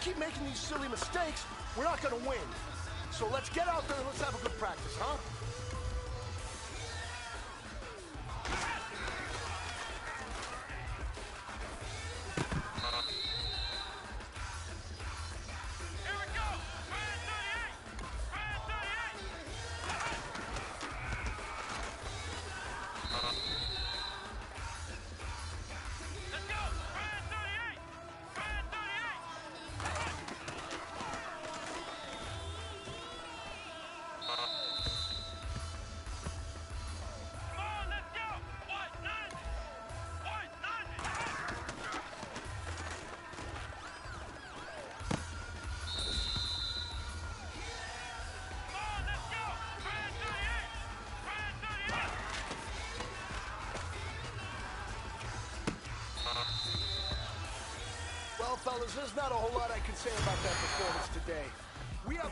keep making these silly mistakes, we're not gonna win. So let's get out there and let's have a good practice, huh? Well, fellas, there's not a whole lot I can say about that performance today. We have...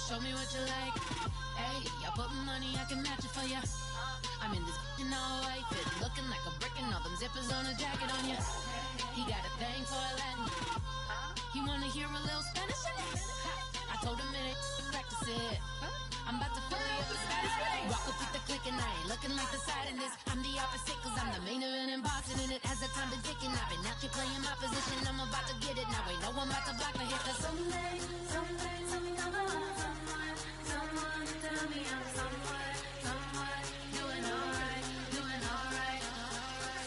Show me what you like. Hey, I put money, I can match it for ya. I'm in this all white fit, looking like a brick and all them zippers on a jacket on ya. He got a thing for a Latin. He wanna hear a little Spanish in it. I told him it ain't practice it. I'm about to fill you up with status with it. Rock up with the click and I ain't looking like the side in this. I'm the opposite cause I'm the main event in boxing and it has the time been ticking. I've been out here playing my position, I'm about to get it. Now ain't no one about to block the hit. Cause someday, something come along. Tell me I'm somewhere, doing alright, doing alright.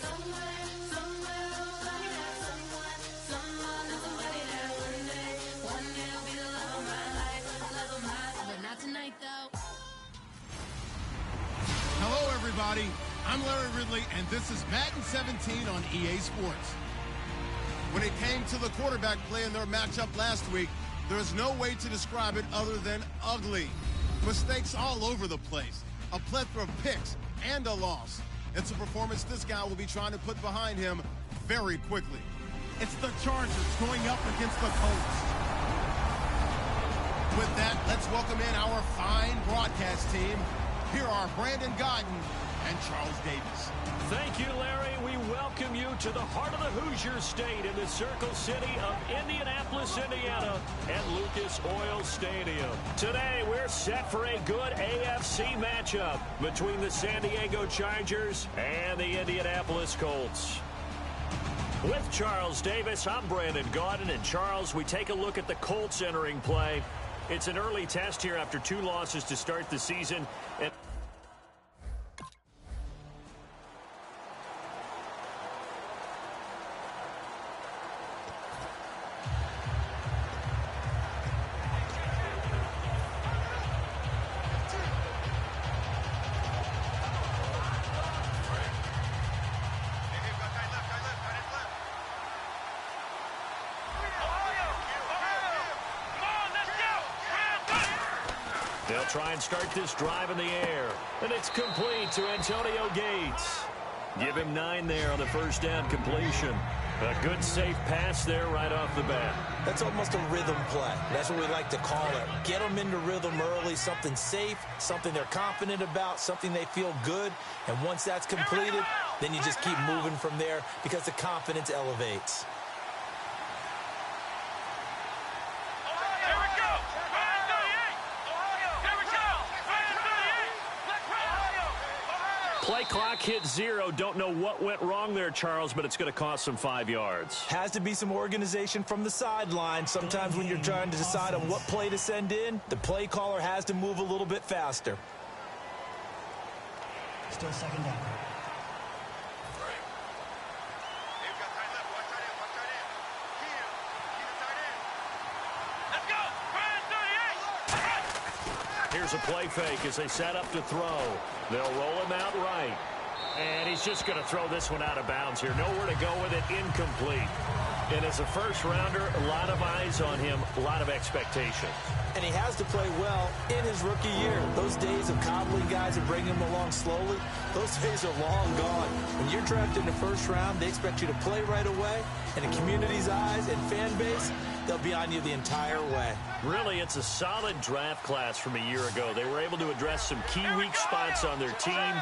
Somewhere, tell me that someone, and somebody that one day will be the love of my life, but not tonight though. Hello everybody, I'm Larry Ridley and this is Madden 17 on EA Sports. When it came to the quarterback play in their matchup last week, there is no way to describe it other than ugly. Mistakes all over the place, a plethora of picks, and a loss. It's a performance this guy will be trying to put behind him very quickly. It's the Chargers going up against the Colts. With that, let's welcome in our fine broadcast team. Here are Brandon Godden and Charles Davis. Thank you, Larry. We welcome you to the heart of the Hoosier State in the Circle City of Indianapolis, Indiana, at Lucas Oil Stadium. Today, we're set for a good AFC matchup between the San Diego Chargers and the Indianapolis Colts. With Charles Davis, I'm Brandon Gaudin, and Charles, we take a look at the Colts entering play. It's an early test here after 2 losses to start the season. And they'll try and start this drive in the air. And it's complete to Antonio Gates. Give him 9 there on the first down completion. A good, safe pass there right off the bat. That's almost a rhythm play. That's what we like to call it. Get them into rhythm early, something safe, something they're confident about, something they feel good. And once that's completed, then you just keep moving from there because the confidence elevates. Play clock hit 0. Don't know what went wrong there, Charles, but it's going to cost them 5 yards. Has to be some organization from the sideline. Sometimes when you're trying to decide on what play to send in, the play caller has to move a little bit faster. Still second down. Here's a play fake as they set up to throw. They'll roll him out right. And he's just going to throw this one out of bounds here. Nowhere to go with it. Incomplete. And as a first-rounder, a lot of eyes on him, a lot of expectations. And he has to play well in his rookie year. Those days of coddling guys and bringing them along slowly, those days are long gone. When you're drafted in the first round, they expect you to play right away. And the community's eyes and fan base, they'll be on you the entire way. Really, it's a solid draft class from a year ago. They were able to address some key weak spots on their team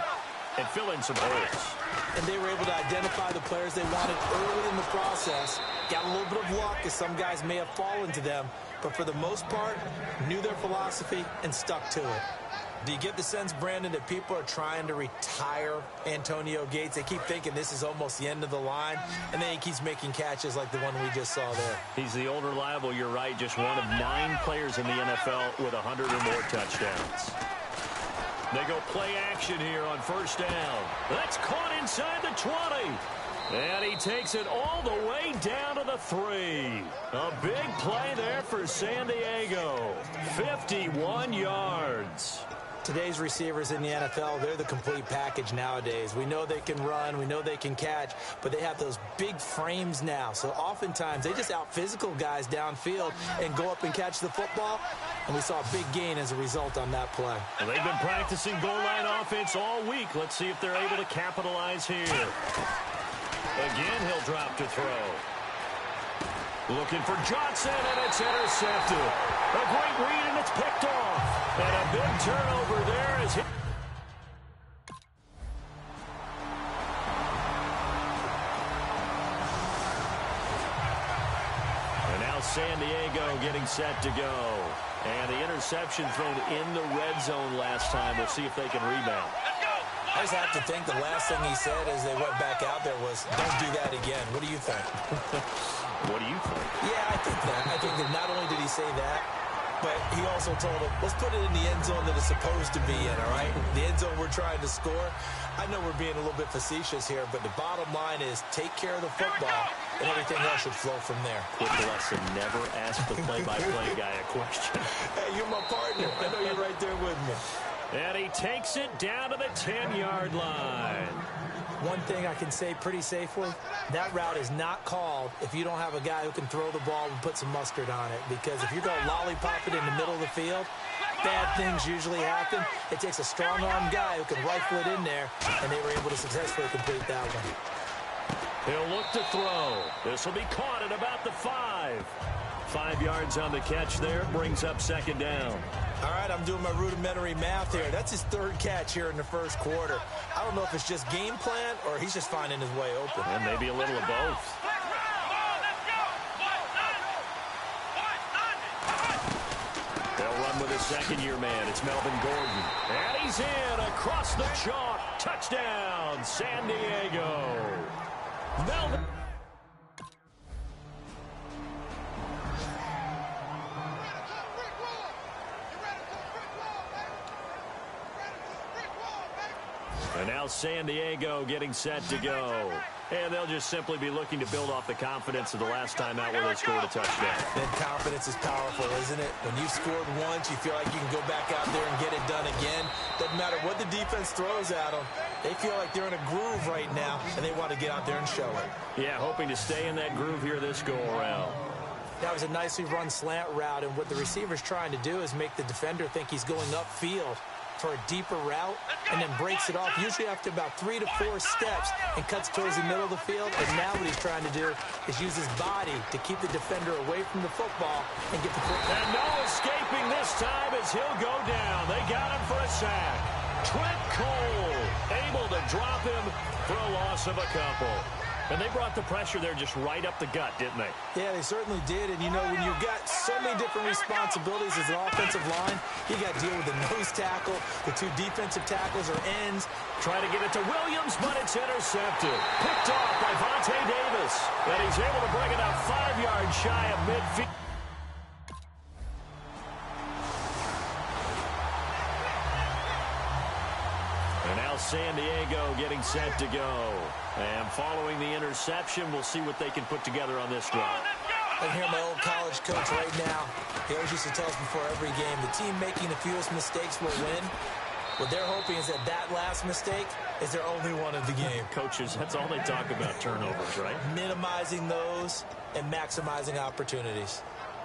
and fill in some holes. And they were able to identify the players they wanted early in the process. Got a little bit of luck, as some guys may have fallen to them, but for the most part, knew their philosophy and stuck to it. Do you get the sense, Brandon, that people are trying to retire Antonio Gates? They keep thinking this is almost the end of the line, and then he keeps making catches like the one we just saw there. He's the old reliable, you're right, just one of 9 players in the NFL with 100 or more touchdowns. They go play action here on first down. That's caught inside the 20. And he takes it all the way down to the 3. A big play there for San Diego. 51 yards. Today's receivers in the NFL, they're the complete package nowadays. We know they can run, we know they can catch, but they have those big frames now. So oftentimes they just out-physical guys downfield and go up and catch the football. And we saw a big gain as a result on that play. Well, they've been practicing goal line offense all week. Let's see if they're able to capitalize here. Again, he'll drop to throw. Looking for Johnson, and it's intercepted. A great read, and it's picked off. And a big turnover there as he... And now San Diego getting set to go. And the interception thrown in the red zone last time. We'll see if they can rebound. I just have to think the last thing he said as they went back out there was, don't do that again. What do you think? What do you think? Yeah, I think that. I think that not only did he say that, but he also told him, let's put it in the end zone that it's supposed to be in, all right? The end zone we're trying to score. I know we're being a little bit facetious here, but the bottom line is take care of the football, and everything else should flow from there. Quick lesson, never ask the play-by-play guy a question. Hey, you're my partner. I know you're right there with me. And he takes it down to the 10-yard line. One thing I can say pretty safely, that route is not called if you don't have a guy who can throw the ball and put some mustard on it. Because if you're going to lollipop it in the middle of the field, bad things usually happen. It takes a strong-arm guy who can rifle it in there, and they were able to successfully complete that one. He'll look to throw. This will be caught at about the 5. 5 yards on the catch there. Brings up second down. All right, I'm doing my rudimentary math here. That's his 3rd catch here in the first quarter. I don't know if it's just game plan or he's just finding his way open. And maybe a little of both. They'll run with his second-year man. It's Melvin Gordon. And he's in across the chalk. Touchdown, San Diego. Melvin. And now San Diego getting set to go. And they'll just simply be looking to build off the confidence of the last time out where they scored a touchdown. And confidence is powerful, isn't it? When you've scored once, you feel like you can go back out there and get it done again. Doesn't matter what the defense throws at them. They feel like they're in a groove right now, and they want to get out there and show it. Yeah, hoping to stay in that groove here this go-around. That was a nicely run slant route, and what the receiver's trying to do is make the defender think he's going upfield for a deeper route, and then breaks it off, usually after about 3 to 4 steps, and cuts towards the middle of the field. And now what he's trying to do is use his body to keep the defender away from the football and get the football. And no escaping this time as he'll go down. They got him for a sack. Trent Cole able to drop him for a loss of a couple. And they brought the pressure there just right up the gut, didn't they? Yeah, they certainly did. And, you know, when you've got so many different responsibilities as an offensive line, you got to deal with the nose tackle, the 2 defensive tackles or ends. Try to get it to Williams, but it's intercepted. Picked off by Vontae Davis. And he's able to bring it out 5 yards shy of midfield. And now San Diego getting set to go. And following the interception, we'll see what they can put together on this drive. I can hear my old college coach right now. He always used to tell us before every game, the team making the fewest mistakes will win. What they're hoping is that that last mistake is their only one of the game. Coaches, that's all they talk about, turnovers, right? Minimizing those and maximizing opportunities.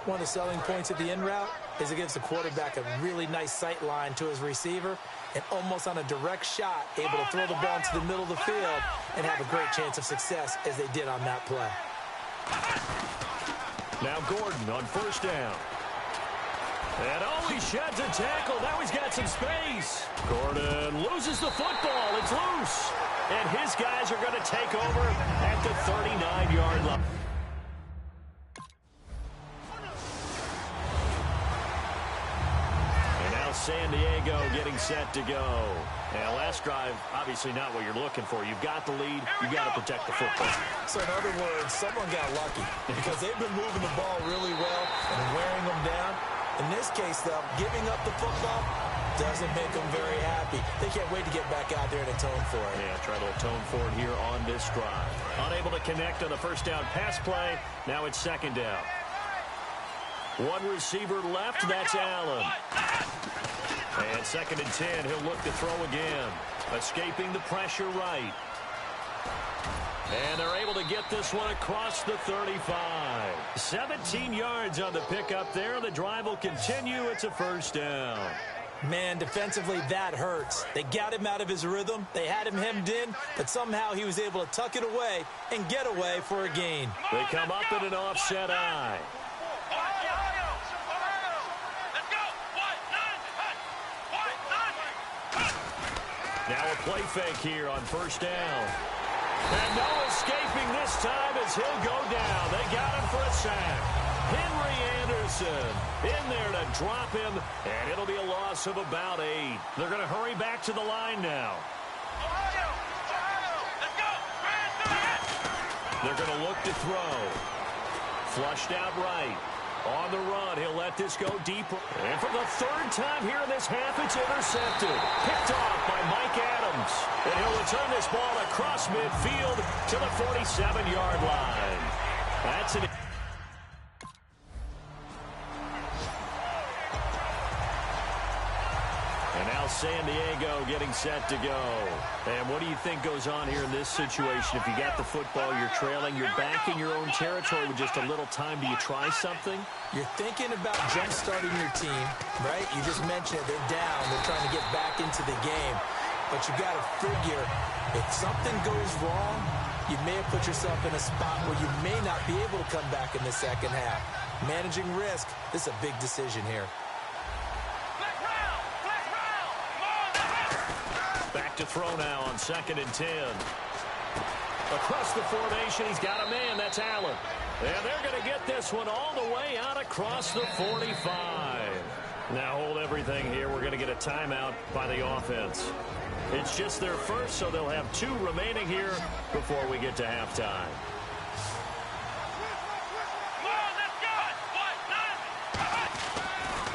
One of the selling points of the in route is it gives the quarterback a really nice sight line to his receiver and almost on a direct shot able to throw the ball into the middle of the field and have a great chance of success as they did on that play. Now Gordon on first down. And he sheds a tackle. Now he's got some space. Gordon loses the football. It's loose. And his guys are going to take over at the 39-yard line. And now San Diego getting set to go. Now, last drive, obviously not what you're looking for. You've got the lead. You've got to protect the football. So, in other words, someone got lucky because they've been moving the ball really well and wearing them down. In this case, though, giving up the football doesn't make them very happy. They can't wait to get back out there and atone for it. Yeah, try to atone for it here on this drive. Unable to connect on the first down pass play. Now it's second down. One receiver left. That's Allen. And second and 10. He'll look to throw again. Escaping the pressure right. And they're able to get this one across the 35. 17 yards on the pickup there. The drive will continue. It's a first down. Man, defensively, that hurts. They got him out of his rhythm. They had him hemmed in, but somehow he was able to tuck it away and get away for a gain. They come up in an offset eye. Now a play fake here on first down. And no escaping this time as he'll go down. They got him for a sack. Henry Anderson in there to drop him, and it'll be a loss of about 8. They're going to hurry back to the line now. They're going to look to throw. Flushed out right. On the run, he'll let this go deeper. And for the third time here in this half, it's intercepted. Picked off by Mike Adams. And he'll return this ball across midfield to the 47-yard line. That's an... And now San Diego getting set to go. And what do you think goes on here in this situation? If you got the football, you're trailing, you're back in your own territory with just a little time. Do you try something? You're thinking about jump-starting your team, right? You just mentioned it. They're down. They're trying to get back into the game. But you got to figure, if something goes wrong, you may have put yourself in a spot where you may not be able to come back in the second half. Managing risk, this is a big decision here. Back to throw now on second and 10. Across the formation, he's got a man. That's Allen. And they're going to get this one all the way out across the 45. Now hold everything here. We're going to get a timeout by the offense. It's just their first, so they'll have 2 remaining here before we get to halftime.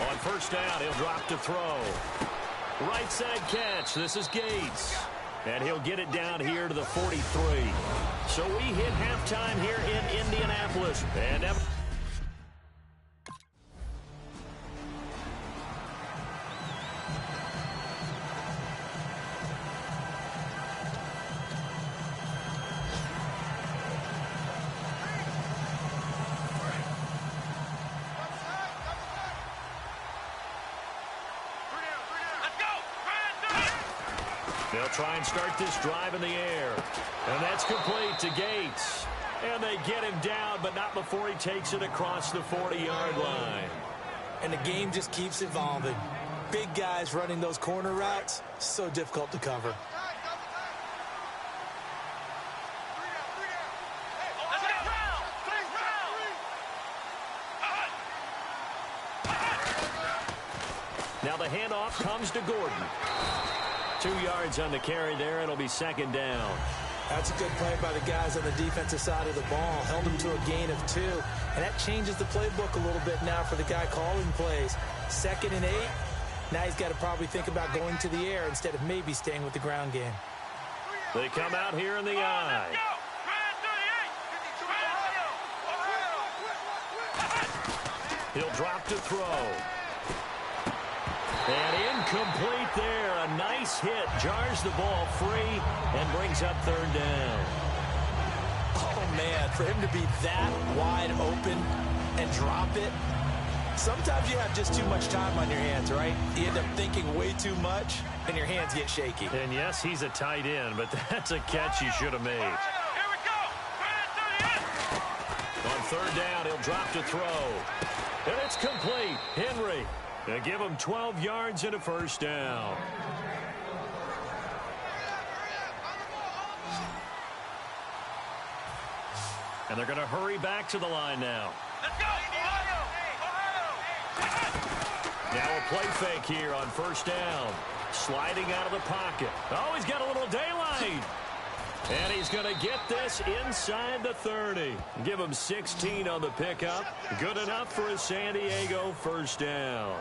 On first down, he'll drop to throw. Right side catch. This is Gates. And he'll get it down here to the 43. So we hit halftime here in Indianapolis. And they'll try and start this drive in the air. And that's complete to Gates. And they get him down, but not before he takes it across the 40-yard line. And the game just keeps evolving. Big guys running those corner routes, so difficult to cover. Now the handoff comes to Gordon. 2 yards on the carry there. It'll be second down. That's a good play by the guys on the defensive side of the ball. Held him to a gain of 2. And that changes the playbook a little bit now for the guy calling plays. 2nd and 8. Now he's got to probably think about going to the air instead of maybe staying with the ground game. They come out here in the eye. He'll drop to throw. And incomplete there. a nice hit, jars the ball free, and brings up third down. Oh, man, for him to be that wide open and drop it, sometimes you have just too much time on your hands, right? You end up thinking way too much, and your hands get shaky. And, yes, he's a tight end, but that's a catch he should have made. Here we go. On third down, he'll drop to throw. And it's complete. Henry. They give him 12 yards and a first down. And they're going to hurry back to the line now. Let's go, Ohio! Now a play fake here on first down. Sliding out of the pocket. Oh, he's got a little daylight. And he's going to get this inside the 30. Give him 16 on the pickup. Good enough for a San Diego first down.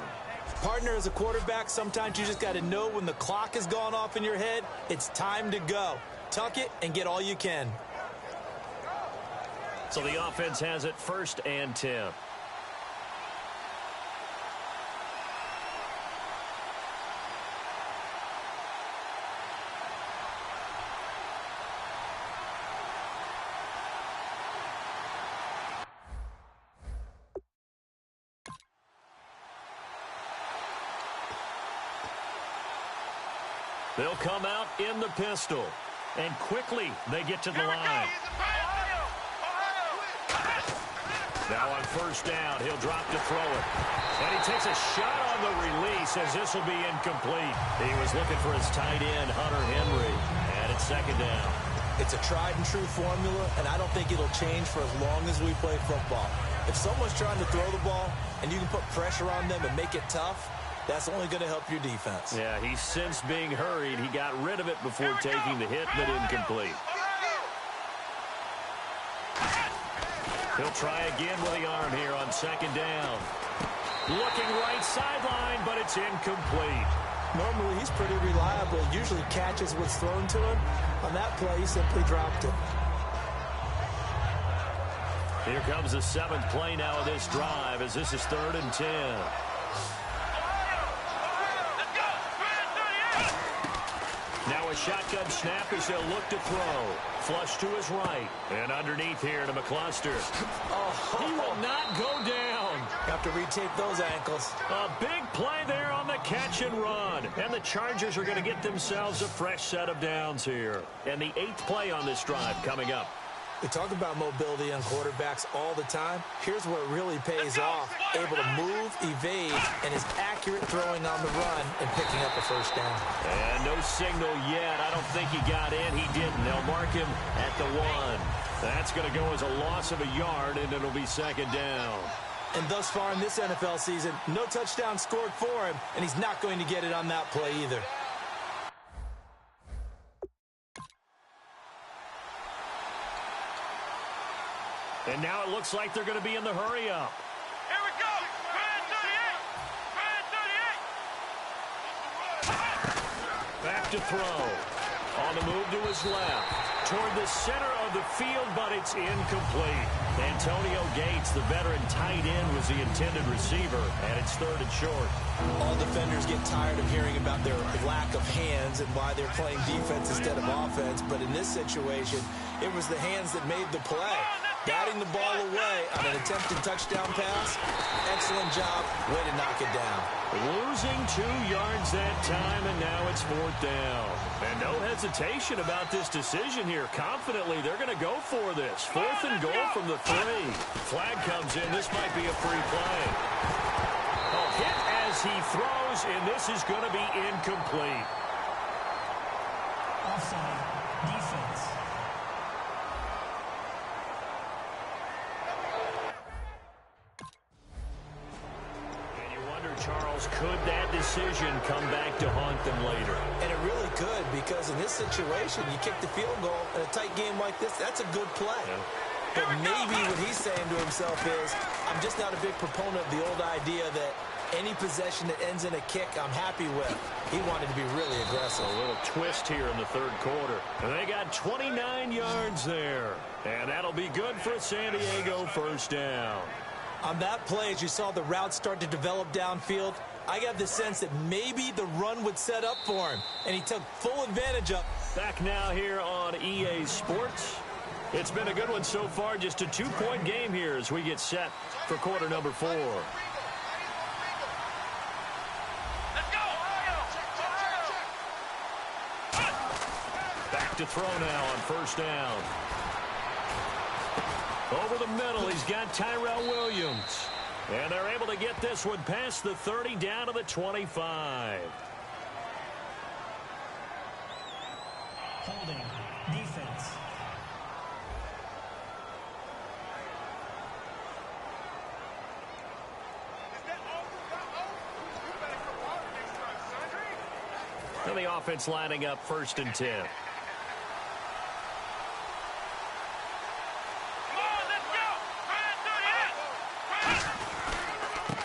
Partner, as a quarterback, sometimes you just got to know when the clock has gone off in your head, it's time to go. Tuck it and get all you can. So the offense has it 1st and 10. They'll come out in the pistol. And quickly they get to the line. Now on first down, he'll drop to throw it. And he takes a shot on the release as this will be incomplete. He was looking for his tight end, Hunter Henry. And it's 2nd down. It's a tried and true formula, and I don't think it'll change for as long as we play football. If someone's trying to throw the ball and you can put pressure on them and make it tough, that's only going to help your defense. Yeah, he's since being hurried. He got rid of it before taking the hit, but incomplete. He'll try again with the arm here on 2nd down. Looking right sideline, but it's incomplete. Normally, he's pretty reliable. Usually catches what's thrown to him. On that play, he simply dropped it. Here comes the 7th play now of this drive as this is 3rd and 10. Now a shotgun snap as they'll look to throw. Flush to his right. And underneath here to McCluster. Oh, he will not go down. Have to retape those ankles. A big play there on the catch and run. And the Chargers are going to get themselves a fresh set of downs here. And the 8th play on this drive coming up. We talk about mobility on quarterbacks all the time. Here's where it really pays off. Able to move, evade, and his accurate throwing on the run and picking up a first down. And no signal yet. I don't think he got in. He didn't. They'll mark him at the 1. That's going to go as a loss of a yard, and it'll be 2nd down. And thus far in this NFL season, no touchdown scored for him, and he's not going to get it on that play either. And now it looks like they're going to be in the hurry-up. Here we go. Back to throw. On the move to his left. Toward the center of the field, but it's incomplete. Antonio Gates, the veteran tight end, was the intended receiver, and it's 3rd and short. All defenders get tired of hearing about their lack of hands and why they're playing defense instead of offense, but in this situation, it was the hands that made the play. Batting the ball away on an attempted touchdown pass. Excellent job. Way to knock it down. Losing 2 yards that time, and now it's 4th down. And no hesitation about this decision here. Confidently, they're going to go for this. 4th and goal from the 3. Flag comes in. This might be a free play. Oh, hit as he throws, and this is going to be incomplete. Offside. Defense. Charles, could that decision come back to haunt them later? And it really could, because in this situation, you kick the field goal in a tight game like this, that's a good play. Yeah. But maybe what he's saying to himself is, I'm just not a big proponent of the old idea that any possession that ends in a kick, I'm happy with. He wanted to be really aggressive. A little twist here in the 3rd quarter. And they got 29 yards there. And that'll be good for a San Diego first down. On that play, as you saw the route start to develop downfield, I got the sense that maybe the run would set up for him, and he took full advantage of. Back now here on EA Sports. It's been a good one so far. Just a 2-point game here as we get set for quarter number 4. Back to throw now on first down. Over the middle, he's got Tyrell Williams. And they're able to get this one past the 30 down to the 25. Holding. Defense. And the offense lining up 1st and 10.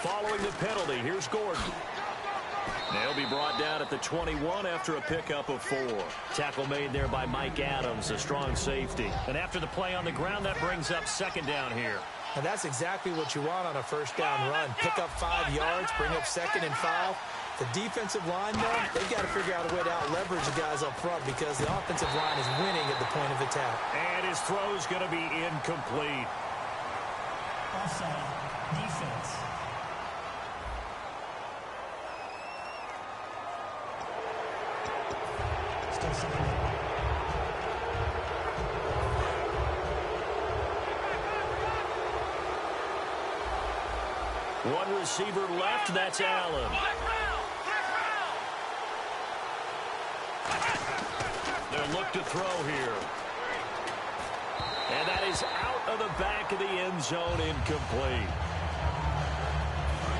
Following the penalty, here's Gordon. They'll be brought down at the 21 after a pickup of 4. Tackle made there by Mike Adams, a strong safety. And after the play on the ground, that brings up 2nd down here. And that's exactly what you want on a first down run. Pick up 5 yards, bring up 2nd and 5. The defensive line, though, they've got to figure out a way to out-leverage the guys up front because the offensive line is winning at the point of attack. And his throw's going to be incomplete. Offside. Defense. Still 2nd down. One receiver left, that's Allen. They'll look to throw here. And that is out of the back of the end zone, incomplete.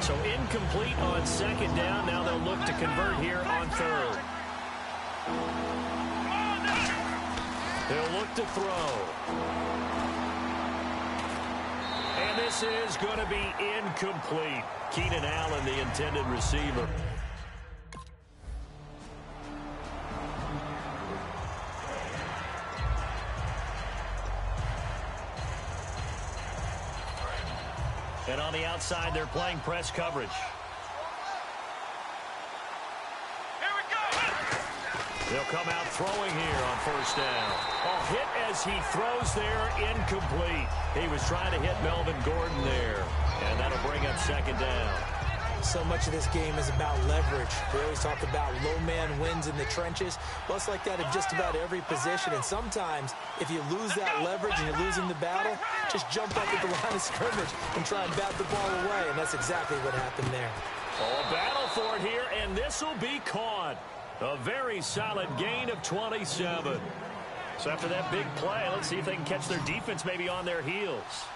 So incomplete on 2nd down. Now they'll look to convert here on 3rd. They'll look to throw. And this is going to be incomplete. Keenan Allen, the intended receiver. And on the outside, they're playing press coverage. They'll come out throwing here on 1st down. Oh, hit as he throws there, incomplete. He was trying to hit Melvin Gordon there. And that'll bring up 2nd down. So much of this game is about leverage. We always talk about low man wins in the trenches. Well, it's like that in just about every position. And sometimes, if you lose that leverage and you're losing the battle, just jump up at the line of scrimmage and try and bat the ball away. And that's exactly what happened there. Oh, a battle for it here, and this will be caught. A very solid gain of 27. So after that big play, let's see if they can catch their defense maybe on their heels.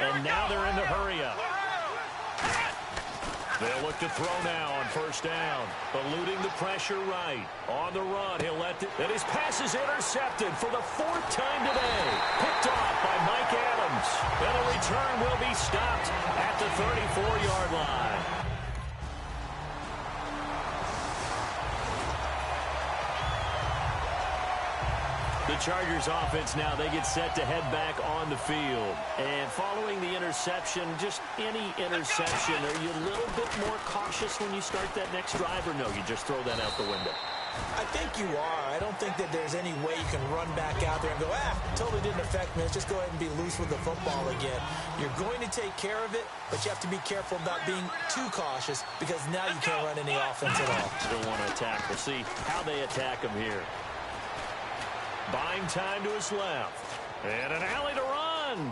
And now they're in the hurry-up. They'll look to throw now on 1st down. Eluding the pressure right. On the run, he'll let it. And his pass is intercepted for the 4th time today. Picked off by Mike Adams. And the return will be stopped at the 34-yard line. The Chargers offense now, they get set to head back on the field. And following the interception, just any interception, are you a little bit more cautious when you start that next drive, or no, you just throw that out the window? I think you are. I don't think that there's any way you can run back out there and go, totally didn't affect me. Let's just go ahead and be loose with the football again. You're going to take care of it, but you have to be careful about being too cautious because now you can't run any offense at all. Still want to attack. We'll see how they attack him here. Buying time to his left. And an alley to run.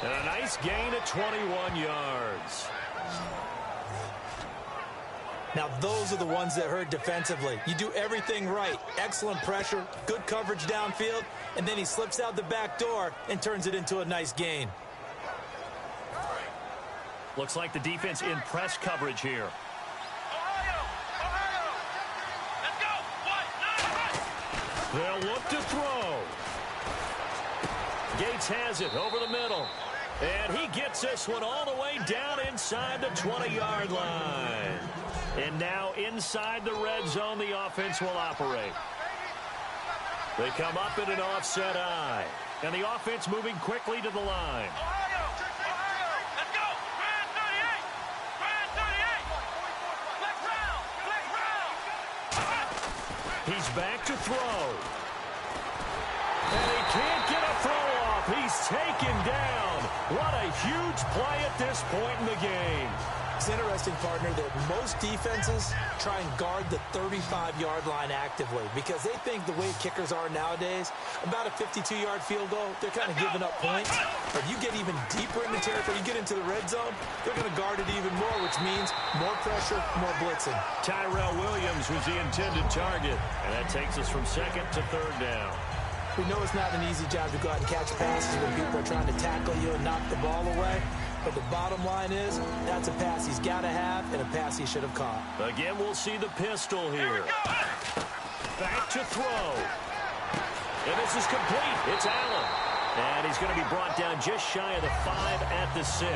And a nice gain of 21 yards. Now, those are the ones that hurt defensively. You do everything right. Excellent pressure, good coverage downfield, and then he slips out the back door and turns it into a nice gain. Looks like the defense in press coverage here. They'll look to throw. Gates has it over the middle. And he gets this one all the way down inside the 20-yard line. And now inside the red zone, the offense will operate. They come up in an offset eye. And the offense moving quickly to the line. He's back to throw. And he can't get a throw off. He's taken down. What a huge play at this point in the game. It's interesting, partner, that most defenses try and guard the 35-yard line actively because they think the way kickers are nowadays, about a 52-yard field goal, they're kind of giving up points. But if you get even deeper in the territory, you get into the red zone, they're going to guard it even more, which means more pressure, more blitzing. Tyrell Williams was the intended target, and that takes us from second to third down. We know it's not an easy job to go out and catch passes when people are trying to tackle you and knock the ball away. But the bottom line is, that's a pass he's got to have and a pass he should have caught. Again, we'll see the pistol here. Back to throw. And this is complete. It's Allen. And he's going to be brought down just shy of the 5 at the 6.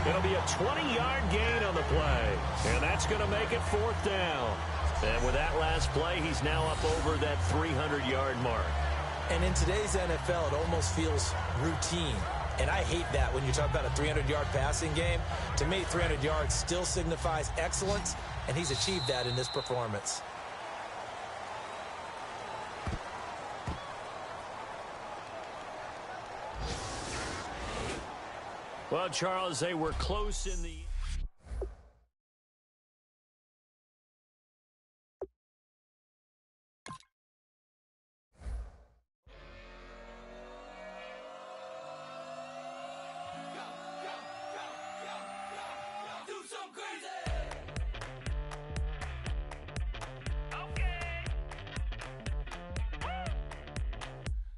It'll be a 20-yard gain on the play. And that's going to make it 4th down. And with that last play, he's now up over that 300-yard mark. And in today's NFL, it almost feels routine. And I hate that when you talk about a 300-yard passing game. To me, 300 yards still signifies excellence, and he's achieved that in this performance. Well, Charles, they were close in the...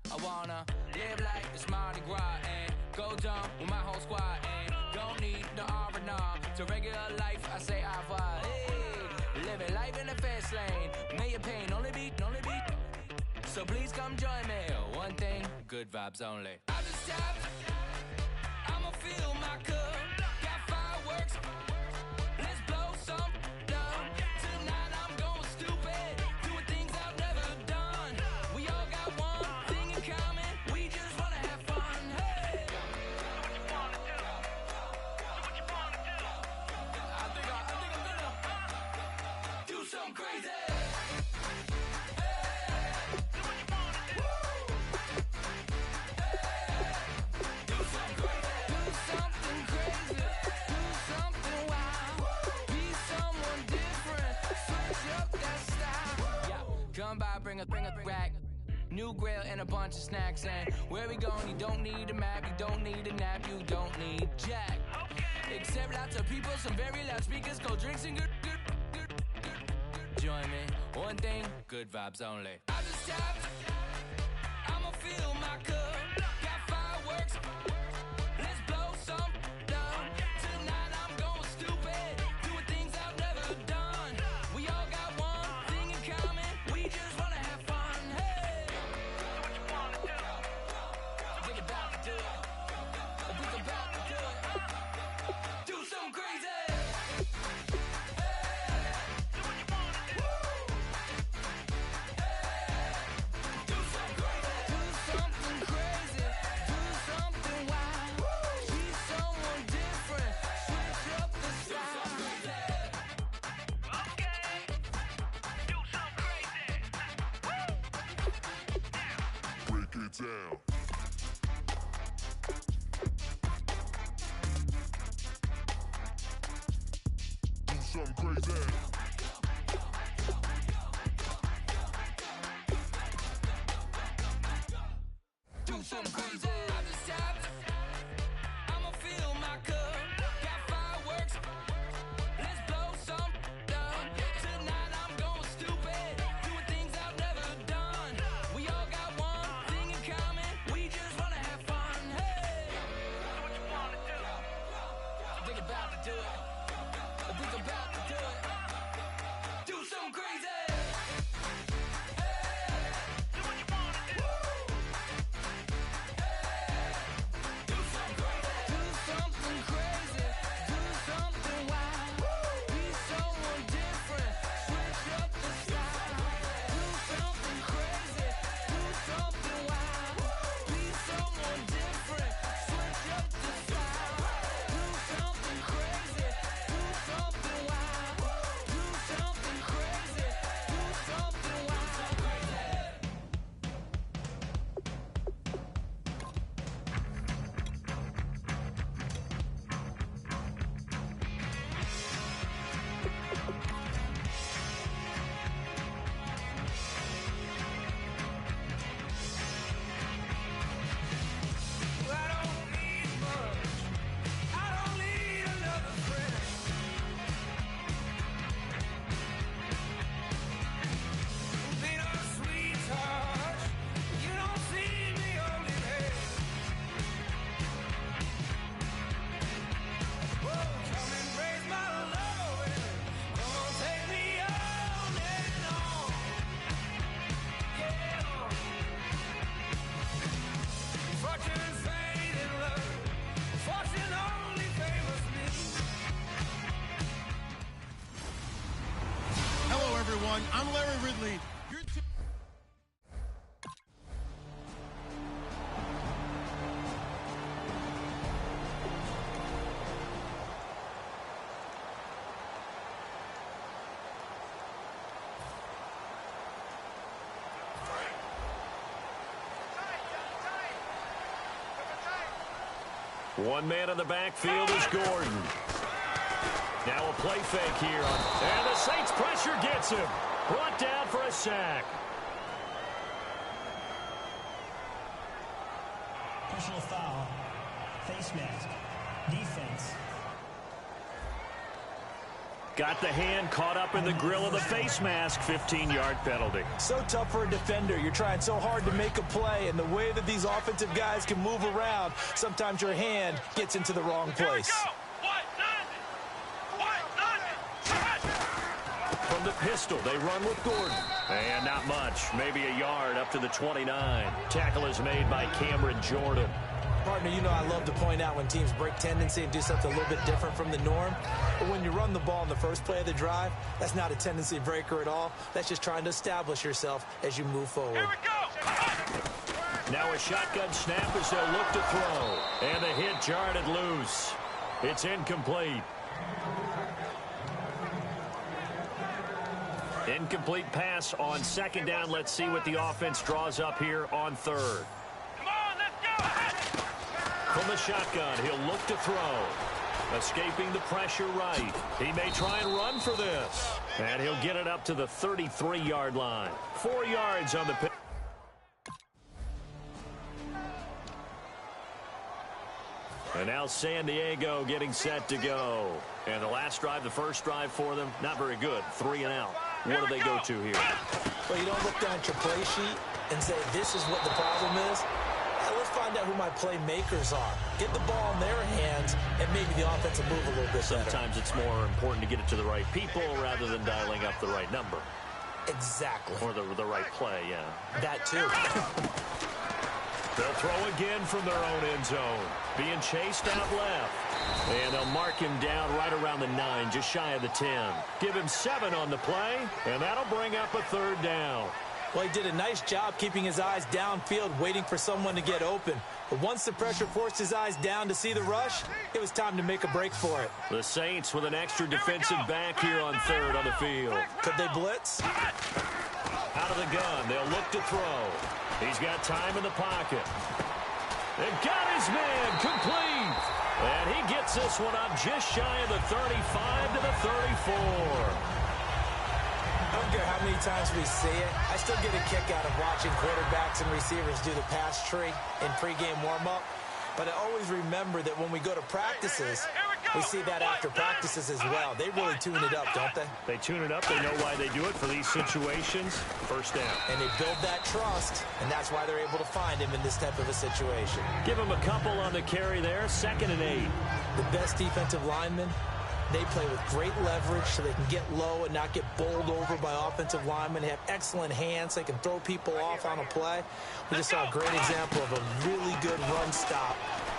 I wanna live like it's Mardi Gras and go dumb with my whole squad and don't need no R&R to regular life. I say au revoir. Hey, living life in the fast lane. May your pain only be. So please come join me. One thing, good vibes only. I just stopped. I'ma fill my cup. Got fireworks. Let's blow some down. Tonight I'm going stupid. Doing things I've never done. We all got one thing in common. We just wanna have fun. Hey. Do what you wanna do. Do what you wanna do. I think I'm gonna do something crazy. Come by, bring a rack. New grill and a bunch of snacks. And where we going, you don't need a map. You don't need a nap. You don't need jack. Except lots of people, some very loud speakers, cold drinks and good. Join me. One thing, good vibes only. I just stopped. I'ma fill my cup. Got fireworks. Let's blow some down. Tonight I'm going stupid. Doing things I've never done. We all got one thing in common. We just wanna have fun. Hey. Do what you wanna do. I think about to do it. I think about to do it. Do something crazy. Down. Do something crazy. Do something crazy. I just stopped. I'ma fill my cup. Got fireworks. Let's blow some down. Tonight I'm going stupid. Doing things I've never done. We all got one thing in common. We just wanna have fun. Hey. Do what you wanna do. I think about to do it. I think about to do it. everyone. I'm Larry Ridley. One man in the backfield is Gordon. Now a play fake here. And the Saints pressure gets him. Brought down for a sack. Personal foul. Face mask. Defense. Got the hand caught up in the grill of the face mask. 15-yard penalty. So tough for a defender. You're trying so hard to make a play, and the way that these offensive guys can move around, sometimes your hand gets into the wrong place. From the pistol, they run with Gordon. And not much. Maybe a yard up to the 29. Tackle is made by Cameron Jordan. Partner, you know I love to point out when teams break tendency and do something a little bit different from the norm. But when you run the ball in the first play of the drive, that's not a tendency breaker at all. That's just trying to establish yourself as you move forward. Here we go. Now a shotgun snap as they'll look to throw. And the hit jarred it loose. It's incomplete. Incomplete pass on second down. Let's see what the offense draws up here on third. Come on, let's go. From the shotgun, he'll look to throw. Escaping the pressure right. He may try and run for this. And he'll get it up to the 33-yard line. 4 yards on the pick. And now San Diego getting set to go. And the last drive, the first drive for them, not very good. 3 and out. What do they go to here? Well, you don't look down at your play sheet and say, this is what the problem is. Let's find out who my playmakers are. Get the ball in their hands, and maybe the offense will move a little bit better. Sometimes it's more important to get it to the right people rather than dialing up the right number. Exactly. Or the right play, yeah. That too. They'll throw again from their own end zone. Being chased out left. And they'll mark him down right around the 9, just shy of the 10. Give him 7 on the play, and that'll bring up a third down. Well, he did a nice job keeping his eyes downfield, waiting for someone to get open. But once the pressure forced his eyes down to see the rush, it was time to make a break for it. The Saints with an extra defensive back here on third on the field. Could they blitz? Out of the gun, they'll look to throw. He's got time in the pocket. And got his man complete. And he gets this one up just shy of the 35 to the 34. I don't care how many times we see it. I still get a kick out of watching quarterbacks and receivers do the pass tree in pregame warm-up. But I always remember that when we go to practices, we see that after practices as well. They really tune it up, don't they? They tune it up. They know why they do it for these situations. First down. And they build that trust, and that's why they're able to find him in this type of a situation. Give him a couple on the carry there. 2nd and 8. The best defensive linemen, they play with great leverage so they can get low and not get bowled over by offensive linemen. They have excellent hands. They can throw people off on a play. We just saw a great example of a really good run stop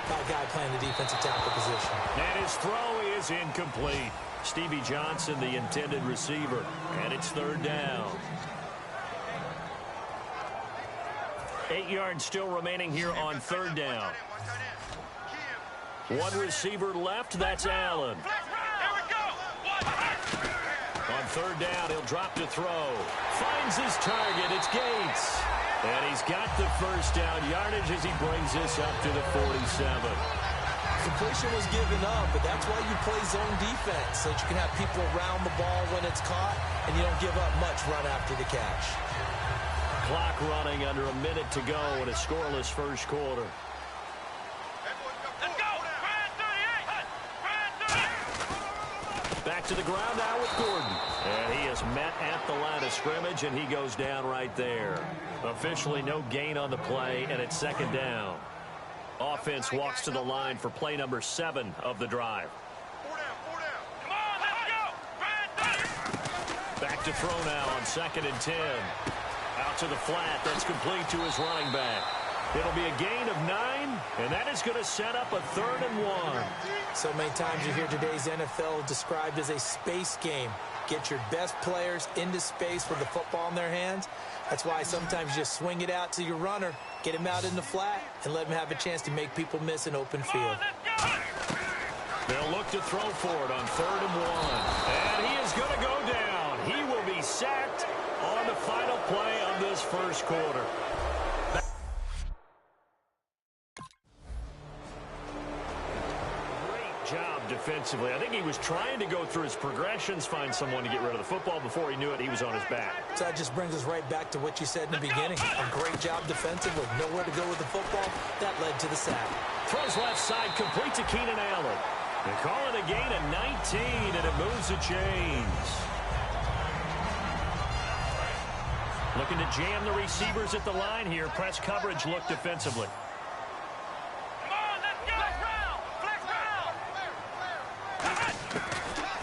by a guy playing the defensive tackle position. And his throw is incomplete. Stevie Johnson, the intended receiver. And it's 3rd down. 8 yards still remaining here on 3rd down. One receiver left. That's Allen. On 3rd down, he'll drop to throw. Finds his target. It's Gates. And he's got the first down yardage as he brings this up to the 47. Completion was given up, but that's why you play zone defense, so that you can have people around the ball when it's caught, and you don't give up much run after the catch. Clock running under a minute to go in a scoreless first quarter. Back to the ground now with Gordon. And he is met at the line of scrimmage, and he goes down right there. Officially no gain on the play, and it's 2nd down. Offense walks to the line for play number 7 of the drive. Come on, let's go. Back to throw now on 2nd and 10. Out to the flat. That's complete to his running back. It'll be a gain of 9, and that is going to set up a 3rd and 1. So many times you hear today's NFL described as a space game. Get your best players into space with the football in their hands. That's why sometimes you just swing it out to your runner, get him out in the flat, and let him have a chance to make people miss an open field. They'll look to throw for it on 3rd and 1. And he is going to go down. He will be sacked on the final play of this first quarter. Job defensively. I think he was trying to go through his progressions, find someone to get rid of the football. Before he knew it, he was on his back. So that just brings us right back to what you said in the beginning. A great job defensively. Nowhere to go with the football. That led to the sack. Throws left side, complete to Keenan Allen. They call it a gain of 19, and it moves the chains. Looking to jam the receivers at the line here. Press coverage look defensively.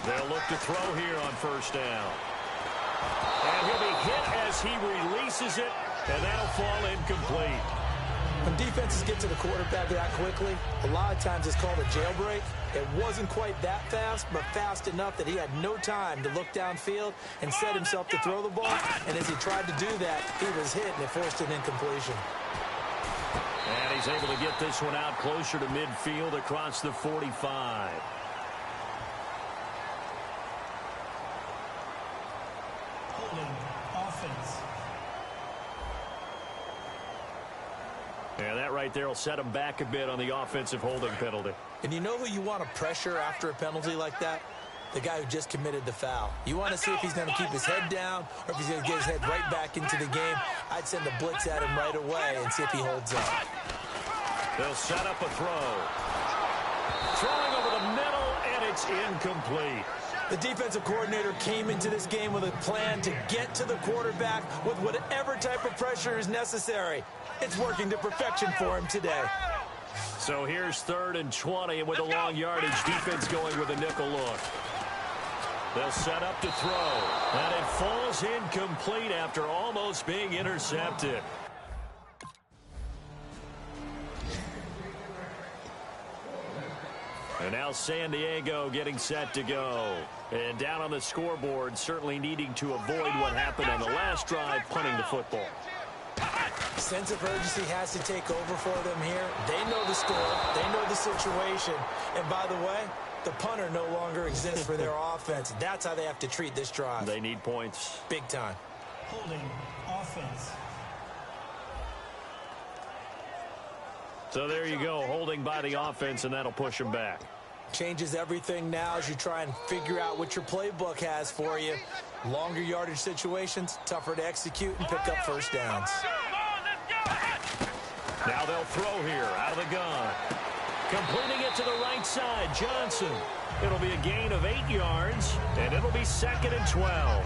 They'll look to throw here on 1st down. And he'll be hit as he releases it, and that'll fall incomplete. When defenses get to the quarterback that quickly, a lot of times it's called a jailbreak. It wasn't quite that fast, but fast enough that he had no time to look downfield and set himself to throw the ball. And as he tried to do that, he was hit, and it forced an incompletion. And he's able to get this one out closer to midfield across the 45. Offense. And that right there will set him back a bit on the offensive holding penalty. And you know who you want to pressure after a penalty like that? The guy who just committed the foul. You want to see if he's going to keep his head down or if he's going to get his head right back into the game. I'd send a blitz at him right away and see if he holds up. They'll set up a throw. Throwing over the middle, and it's incomplete. The defensive coordinator came into this game with a plan to get to the quarterback with whatever type of pressure is necessary. It's working to perfection for him today. So here's 3rd and 20, and with a long yardage, defense going with a nickel look. They'll set up to throw, and it falls incomplete after almost being intercepted. And now San Diego getting set to go. And down on the scoreboard, certainly needing to avoid what happened on the last drive, punting the football. Sense of urgency has to take over for them here. They know the score. They know the situation. And by the way, the punter no longer exists for their offense. That's how they have to treat this drive. They need points. Big time. Holding offense. So there you go, holding by the offense, and that'll push them back. Changes everything now as you try and figure out what your playbook has for you. Longer yardage situations, tougher to execute and pick up 1st downs. Now they'll throw here out of the gun. Completing it to the right side, Johnson. It'll be a gain of 8 yards, and it'll be 2nd and 12.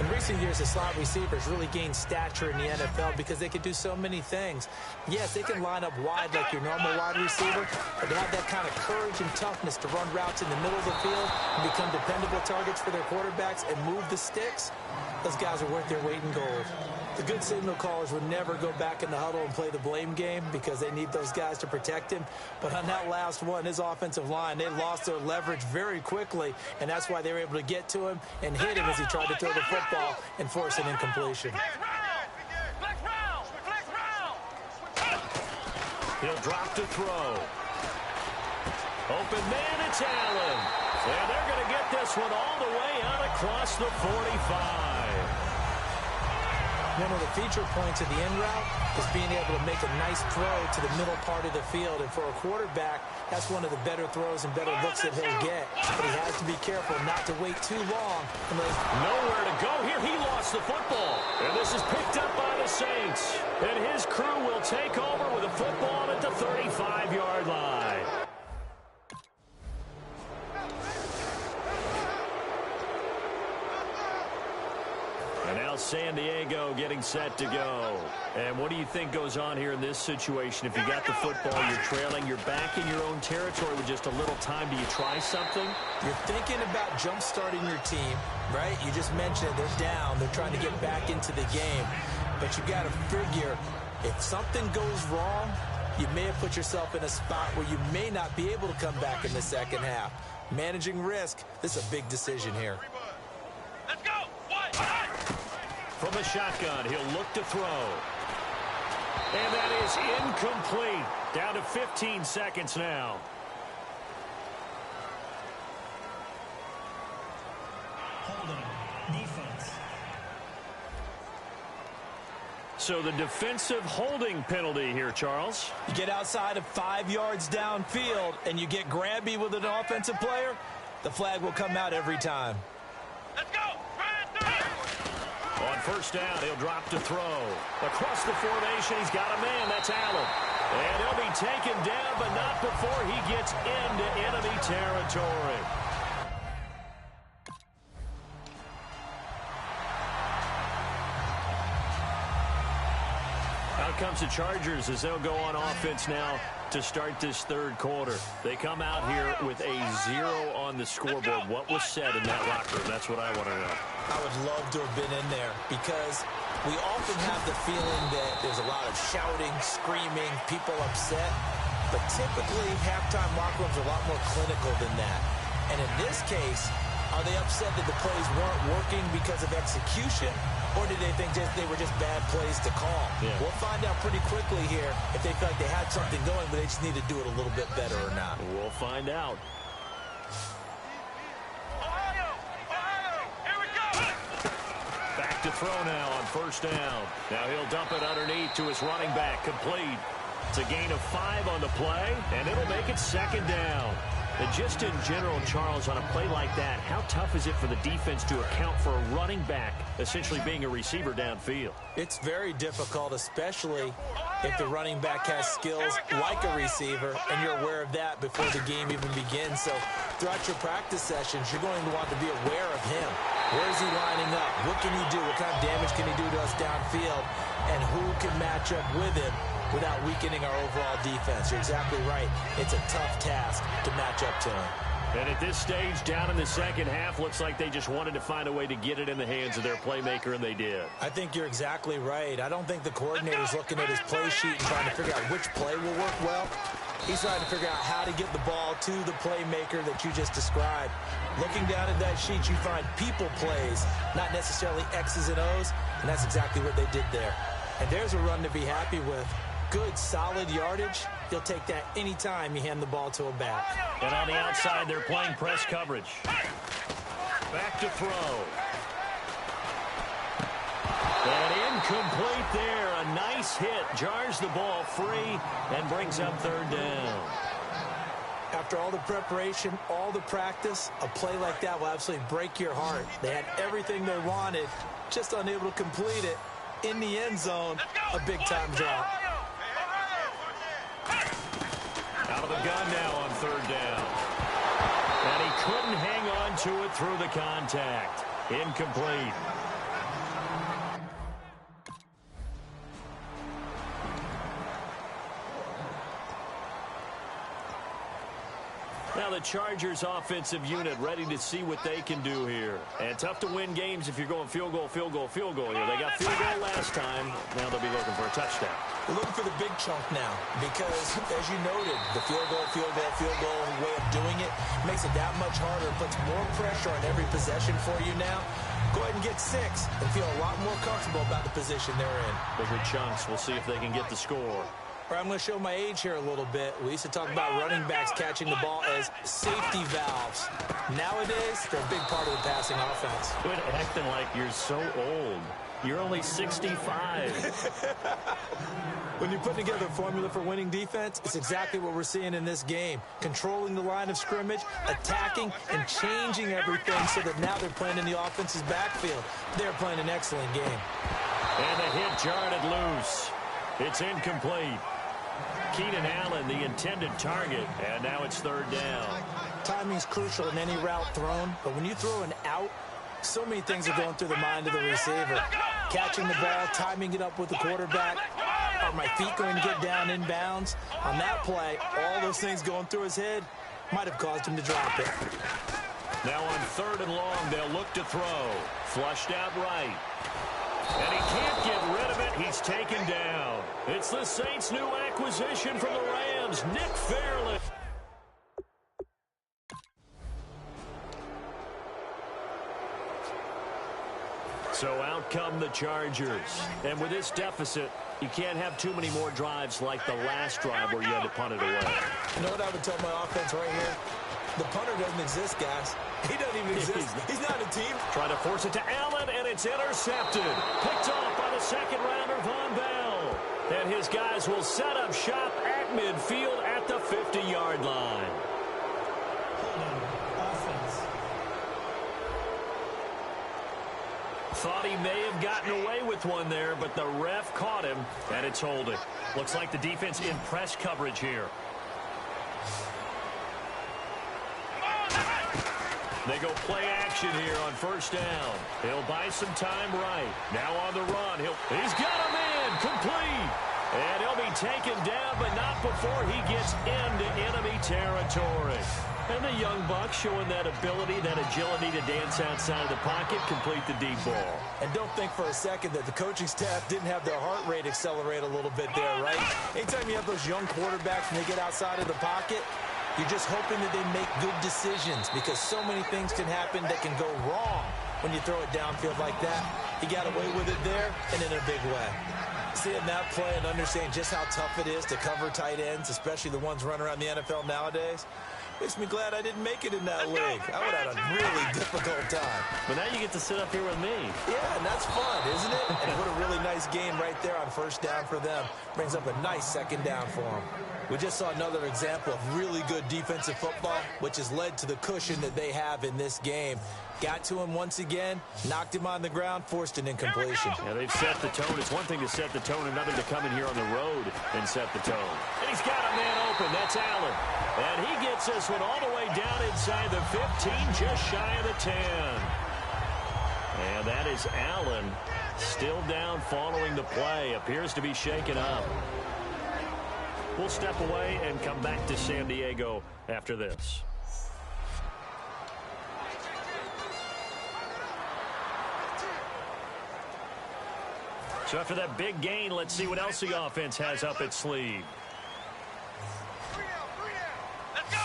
In recent years, the slot receivers really gained stature in the NFL because they can do so many things. Yes, they can line up wide like your normal wide receiver, but they have that kind of courage and toughness to run routes in the middle of the field and become dependable targets for their quarterbacks and move the sticks. Those guys are worth their weight in gold. The good signal callers would never go back in the huddle and play the blame game because they need those guys to protect him. But on that last one, his offensive line, they lost their leverage very quickly, and that's why they were able to get to him and hit him as he tried to throw the football and force an incompletion. He'll drop to throw. Open man, it's Allen. And they're going to get this one all the way out across the 45. One of the feature points of the end route is being able to make a nice throw to the middle part of the field. And for a quarterback, that's one of the better throws and better looks that he'll get. But he has to be careful not to wait too long. Nowhere to go here. He lost the football. And this is picked up by the Saints. And his crew will take over with a football at the 35-yard line. And now San Diego getting set to go. And what do you think goes on here in this situation? If you got the football, you're trailing, you're back in your own territory with just a little time. Do you try something? You're thinking about jump-starting your team, right? You just mentioned it. They're down. They're trying to get back into the game. But you got to figure If something goes wrong, you may have put yourself in a spot where you may not be able to come back in the second half. Managing risk, this is a big decision here. Let's go. From the shotgun, he'll look to throw. And that is incomplete. Down to 15 seconds now. Holding. Defense. So the defensive holding penalty here, Charles. You get outside of 5 yards downfield and you get grabby with an offensive player, the flag will come out every time. Let's go. On first down, he'll drop to throw. Across the formation, he's got a man. That's Allen. And he'll be taken down, but not before he gets into enemy territory. Out comes the Chargers as they'll go on offense now to start this third quarter. They come out here with a 0 on the scoreboard. What was said in that locker room? That's what I want to know. I would love to have been in there because we often have the feeling that there's a lot of shouting, screaming, people upset. But typically, halftime locker rooms are a lot more clinical than that. And in this case, are they upset that the plays weren't working because of execution? Or did they think they were just bad plays to call? Yeah. We'll find out pretty quickly here if they feel like they had something going, but they just need to do it a little bit better or not. We'll find out. Here we go. Back to throw now on first down. Now he'll dump it underneath to his running back. Complete. It's a gain of 5 on the play, and it'll make it second down. And just in general, Charles, on a play like that, how tough is it for the defense to account for a running back essentially being a receiver downfield? It's very difficult, especially if the running back has skills like a receiver, and you're aware of that before the game even begins. So throughout your practice sessions, you're going to want to be aware of him. Where is he lining up? What can he do? What kind of damage can he do to us downfield? And who can match up with him without weakening our overall defense? You're exactly right. It's a tough task to match up to him. And at this stage, down in the second half, looks like they just wanted to find a way to get it in the hands of their playmaker, and they did. I think you're exactly right. I don't think the coordinator's looking at his play sheet and trying to figure out which play will work well. He's trying to figure out how to get the ball to the playmaker that you just described. Looking down at that sheet, you find people plays, not necessarily X's and O's, and that's exactly what they did there. And there's a run to be happy with. Good, solid yardage. He'll take that anytime you hand the ball to a back. And on the outside, they're playing press coverage. Back to throw. And incomplete there. A nice hit. Jars the ball free and brings up third down. After all the preparation, all the practice, a play like that will absolutely break your heart. They had everything they wanted, just unable to complete it. In the end zone, a big-time drop. Out of the gun now on third down. And he couldn't hang on to it through the contact. Incomplete. Now the Chargers offensive unit ready to see what they can do here. And tough to win games if you're going field goal, field goal, field goal here. They got field goal last time. Now they'll be looking for a touchdown. We're looking for the big chunk now because, as you noted, the field goal way of doing it makes it that much harder. It puts more pressure on every possession for you now. Go ahead and get 6 and feel a lot more comfortable about the position they're in. Bigger chunks. We'll see if they can get the score. All right, I'm going to show my age here a little bit. We used to talk about running backs catching the ball as safety valves. Nowadays, they're a big part of the passing offense. Quit acting like you're so old. You're only 65. When you put together a formula for winning defense, it's exactly what we're seeing in this game. Controlling the line of scrimmage, attacking, and changing everything so that now they're playing in the offense's backfield. They're playing an excellent game. And the hit jarred it loose. It's incomplete. Keenan Allen, the intended target, and now it's third down. Timing's crucial in any route thrown, but when you throw an out, so many things are going through the mind of the receiver. Catching the ball, timing it up with the quarterback. Are my feet going to get down in bounds? On that play, all those things going through his head might have caused him to drop it. Now on third and long, they'll look to throw. Flushed out right. And he can't get rid of it. He's taken down. It's the Saints' new acquisition from the Rams, Nick Fairley. So out come the Chargers. And with this deficit, you can't have too many more drives like the last drive where you had to punt it away. You know what I would tell my offense right here? The punter doesn't exist, guys. He doesn't even exist. He's not a team. Trying to force it to Allen, and it's intercepted. Picked off by the second-rounder, Von Bell. And his guys will set up shop at midfield at the 50-yard line. Thought he may have gotten away with one there, but the ref caught him, and it's holding. Looks like the defense in press coverage here. They go play action here on first down. He'll buy some time right. Now on the run. He's got him in. Complete. And he'll be taken down, but not before he gets into enemy territory. And the young buck showing that ability, that agility to dance outside of the pocket, complete the deep ball. And don't think for a second that the coaching staff didn't have their heart rate accelerate a little bit there, right? Anytime you have those young quarterbacks and they get outside of the pocket, you're just hoping that they make good decisions because so many things can happen that can go wrong when you throw it downfield like that. He got away with it there and in a big way. Seeing that play and understanding just how tough it is to cover tight ends, especially the ones running around the NFL nowadays, makes me glad I didn't make it in that league. I would have had a really difficult time. But now you get to sit up here with me. Yeah, and that's fun, isn't it? And what a really nice game right there on first down for them. Brings up a nice second down for them. We just saw another example of really good defensive football, which has led to the cushion that they have in this game. Got to him once again, knocked him on the ground, forced an incompletion. Yeah, they've set the tone. It's one thing to set the tone, another to come in here on the road and set the tone. And he's got a man open. That's Allen. And he gets this one all the way down inside the 15, just shy of the 10. And that is Allen still down following the play. Appears to be shaken up. We'll step away and come back to San Diego after this. So after that big gain, let's see what else the offense has up its sleeve. Let's go!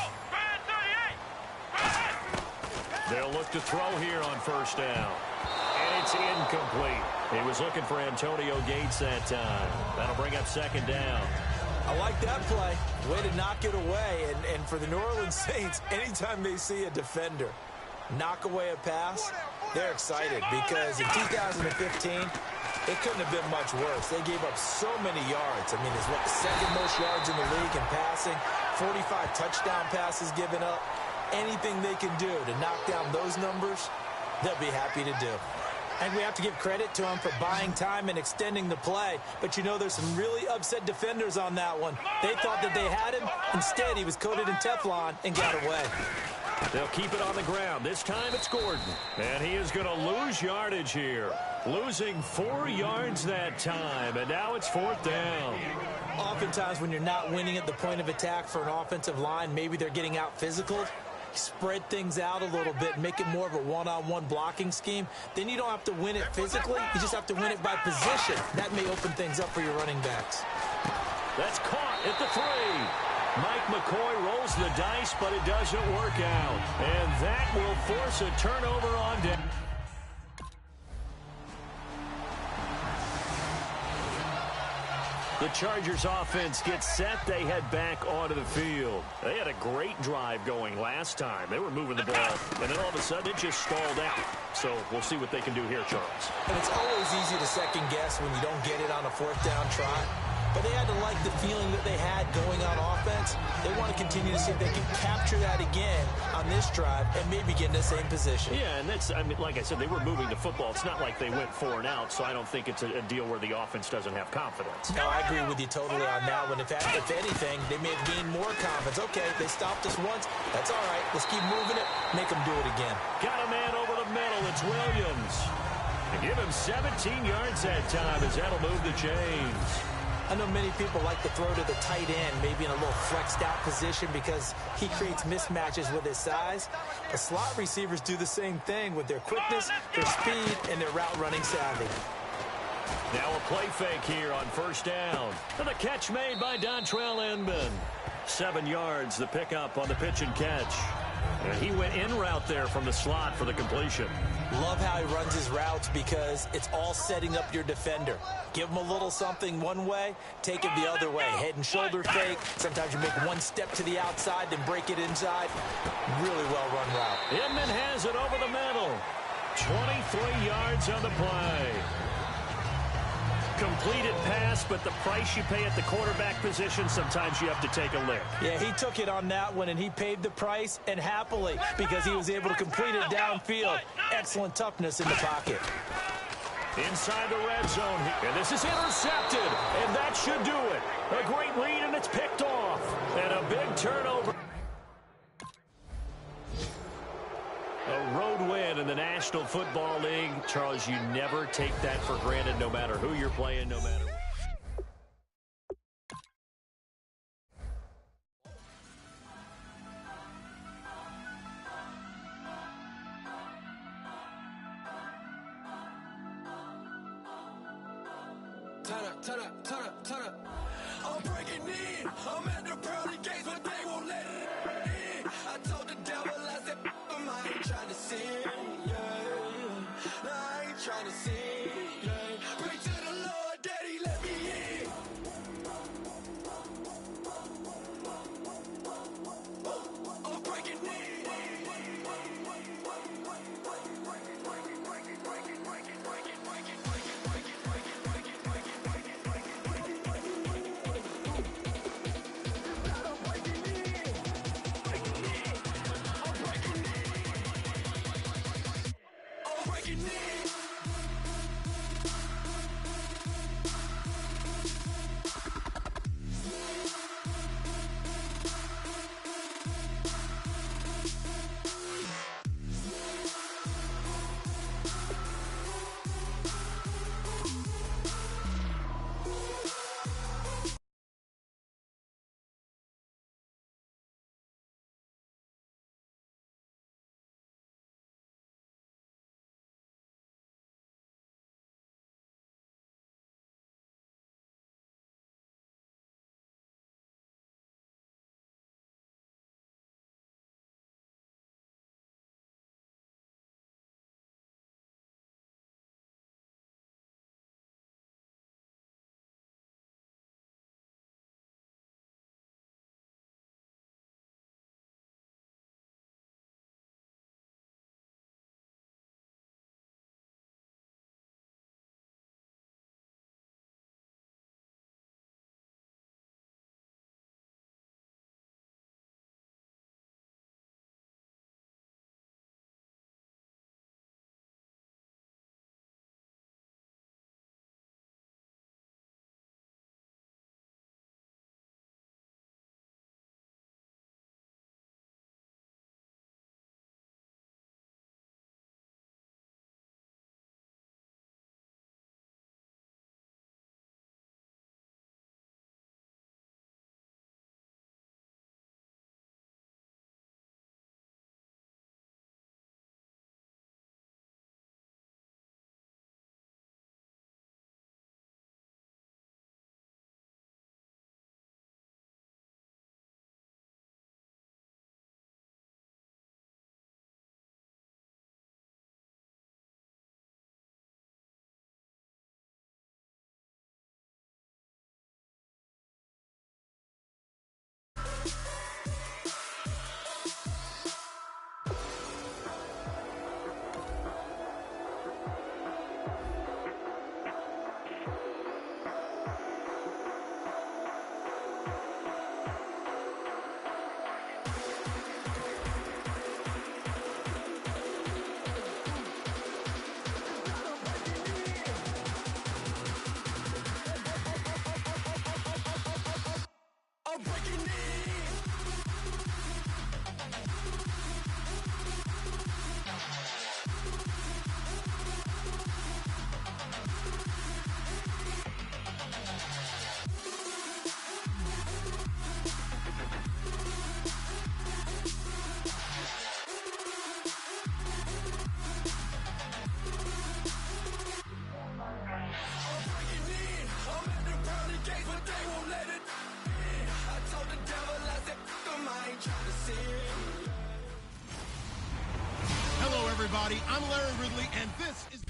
They'll look to throw here on first down. And it's incomplete. He was looking for Antonio Gates that time. That'll bring up second down. I like that play. Way to knock it away. And for the New Orleans Saints, anytime they see a defender knock away a pass, they're excited because in 2015, it couldn't have been much worse. They gave up so many yards. I mean, it's what, the second most yards in the league in passing, 45 touchdown passes given up. Anything they can do to knock down those numbers, they'll be happy to do. And we have to give credit to him for buying time and extending the play. But you know, there's some really upset defenders on that one. They thought that they had him. Instead, he was coated in Teflon and got away. They'll keep it on the ground. This time it's Gordon. And he is going to lose yardage here. Losing 4 yards that time. And now it's fourth down. Oftentimes when you're not winning at the point of attack for an offensive line, maybe they're getting out physical. Spread things out a little bit, make it more of a one-on-one blocking scheme. Then you don't have to win it physically. You just have to win it by position. That may open things up for your running backs. That's caught at the 3. Mike McCoy rolls the dice, but it doesn't work out. And that will force a turnover on down. The Chargers offense gets set. They head back onto the field. They had a great drive going last time. They were moving the ball, and then all of a sudden it just stalled out. So we'll see what they can do here, Charles. And it's always easy to second guess when you don't get it on a fourth down try. But they had to like the feeling that they had going on offense. They want to continue to see if they can capture that again on this drive and maybe get in the same position. Yeah, and that's, I mean, like I said, they were moving the football. It's not like they went 4 and out, so I don't think it's a deal where the offense doesn't have confidence. No, I agree with you totally on that one. If anything, they may have gained more confidence. Okay, they stopped us once. That's all right. Let's keep moving it. Make them do it again. Got a man over the middle. It's Williams. And give him 17 yards that time as that'll move the chains. I know many people like to throw to the tight end, maybe in a little flexed out position because he creates mismatches with his size. The slot receivers do the same thing with their quickness, their speed, and their route running savvy. Now a play fake here on first down. And the catch made by Dontrell Inman. 7 yards, the pickup on the pitch and catch. And he went in route there from the slot for the completion. Love how he runs his routes because it's all setting up your defender. Give him a little something one way, take it the other way. Head and shoulder fake. Sometimes you make one step to the outside, then break it inside. Really well-run route. Inman has it over the middle. 23 yards on the play. Completed pass, but the price you pay at the quarterback position, sometimes you have to take a lick. Yeah, he took it on that one, and he paid the price, and happily, because he was able to complete it downfield. Excellent toughness in the pocket. Inside the red zone, and this is intercepted, and that should do it. A great read, and it's picked off. And a big turnover. A road win in the National Football League. Charles, you never take that for granted, no matter who you're playing, no matter what. Turn up. I'm breaking in. I'm at the pearly gates, but they won't let it in. I told the devil, I said, I ain't trying to sin, yeah. No, I ain't trying to sin, yeah. Pray to the Lord, Daddy, let me in. I'm breaking in. everybody. I'm Larry Ridley, and this is the...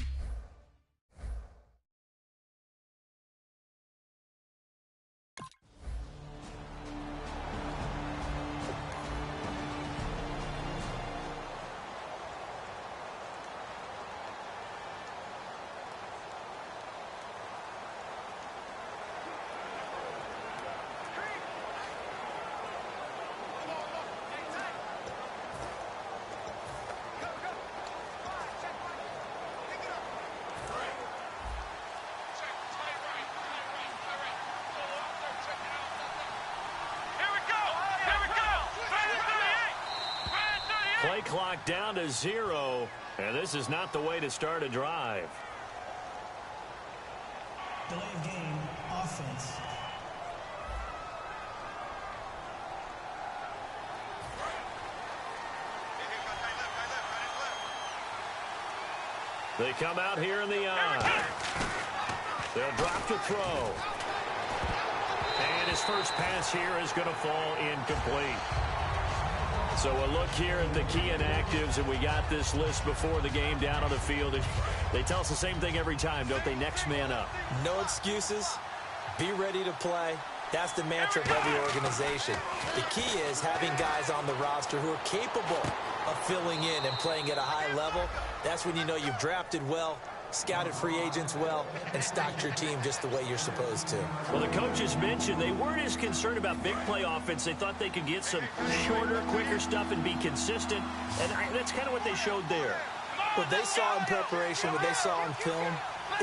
Play clock down to 0, and this is not the way to start a drive. Delay of game, offense. They come out here in the eye. They'll drop to throw. And his first pass here is going to fall incomplete. So a look here at the key inactives, and we got this list before the game down on the field. They tell us the same thing every time, don't they? Next man up. No excuses. Be ready to play. That's the mantra of every organization. The key is having guys on the roster who are capable of filling in and playing at a high level. That's when you know you've drafted well, scouted free agents well, and stocked your team just the way you're supposed to. Well, the coaches mentioned they weren't as concerned about big play offense. They thought they could get some shorter, quicker stuff and be consistent, and that's kind of what they showed there. What they saw in preparation, what they saw on film,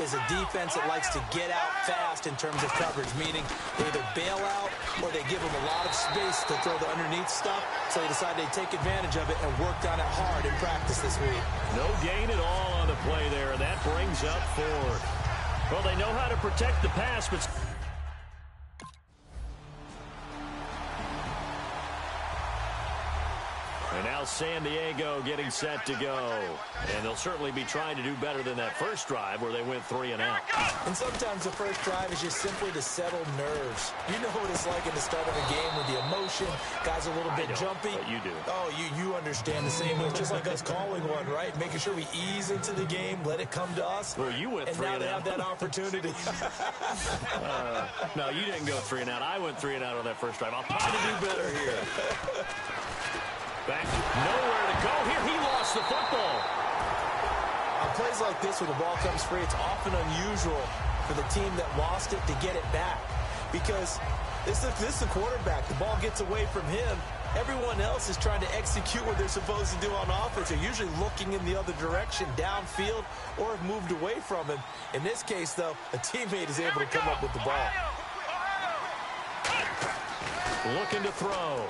is a defense that likes to get out fast in terms of coverage, meaning they either bail out or they give them a lot of space to throw the underneath stuff, so they decide they'd take advantage of it and worked on it hard in practice this week. No gain at all on the play there, and that brings up 4th. Well, they know how to protect the pass, but... And now San Diego getting set to go. And they'll certainly be trying to do better than that first drive where they went 3 and out. And sometimes the first drive is just simply to settle nerves. You know what it's like at the start of a game with the emotion. Guys are a little bit jumpy. But you do. Oh, you understand the same way. It's just like us calling one, right? Making sure we ease into the game, let it come to us. Well, you went 3 and out. And now they have that opportunity. No, you didn't go 3 and out. I went 3 and out on that first drive. I'll try to do better here. Back to nowhere to go. Here he lost the football. On plays like this where the ball comes free, it's often unusual for the team that lost it to get it back. Because this is the quarterback. The ball gets away from him. Everyone else is trying to execute what they're supposed to do on offense. They're usually looking in the other direction, downfield, or have moved away from him. In this case, though, a teammate is able to come up with the ball. Looking to throw.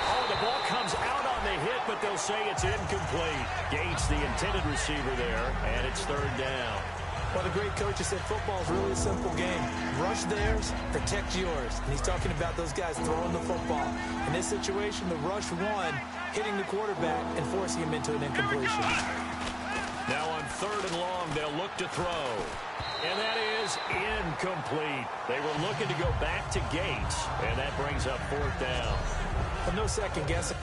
Oh, the ball comes out on the hit, but they'll say it's incomplete. Gates, the intended receiver there, and it's 3rd down. Well, the great coach has said football is really a simple game. Rush theirs, protect yours. And he's talking about those guys throwing the football. In this situation, the rush won, hitting the quarterback and forcing him into an incompletion. Now on 3rd and long, they'll look to throw. And that is incomplete. They were looking to go back to Gates, and that brings up 4th down. But no second guessing.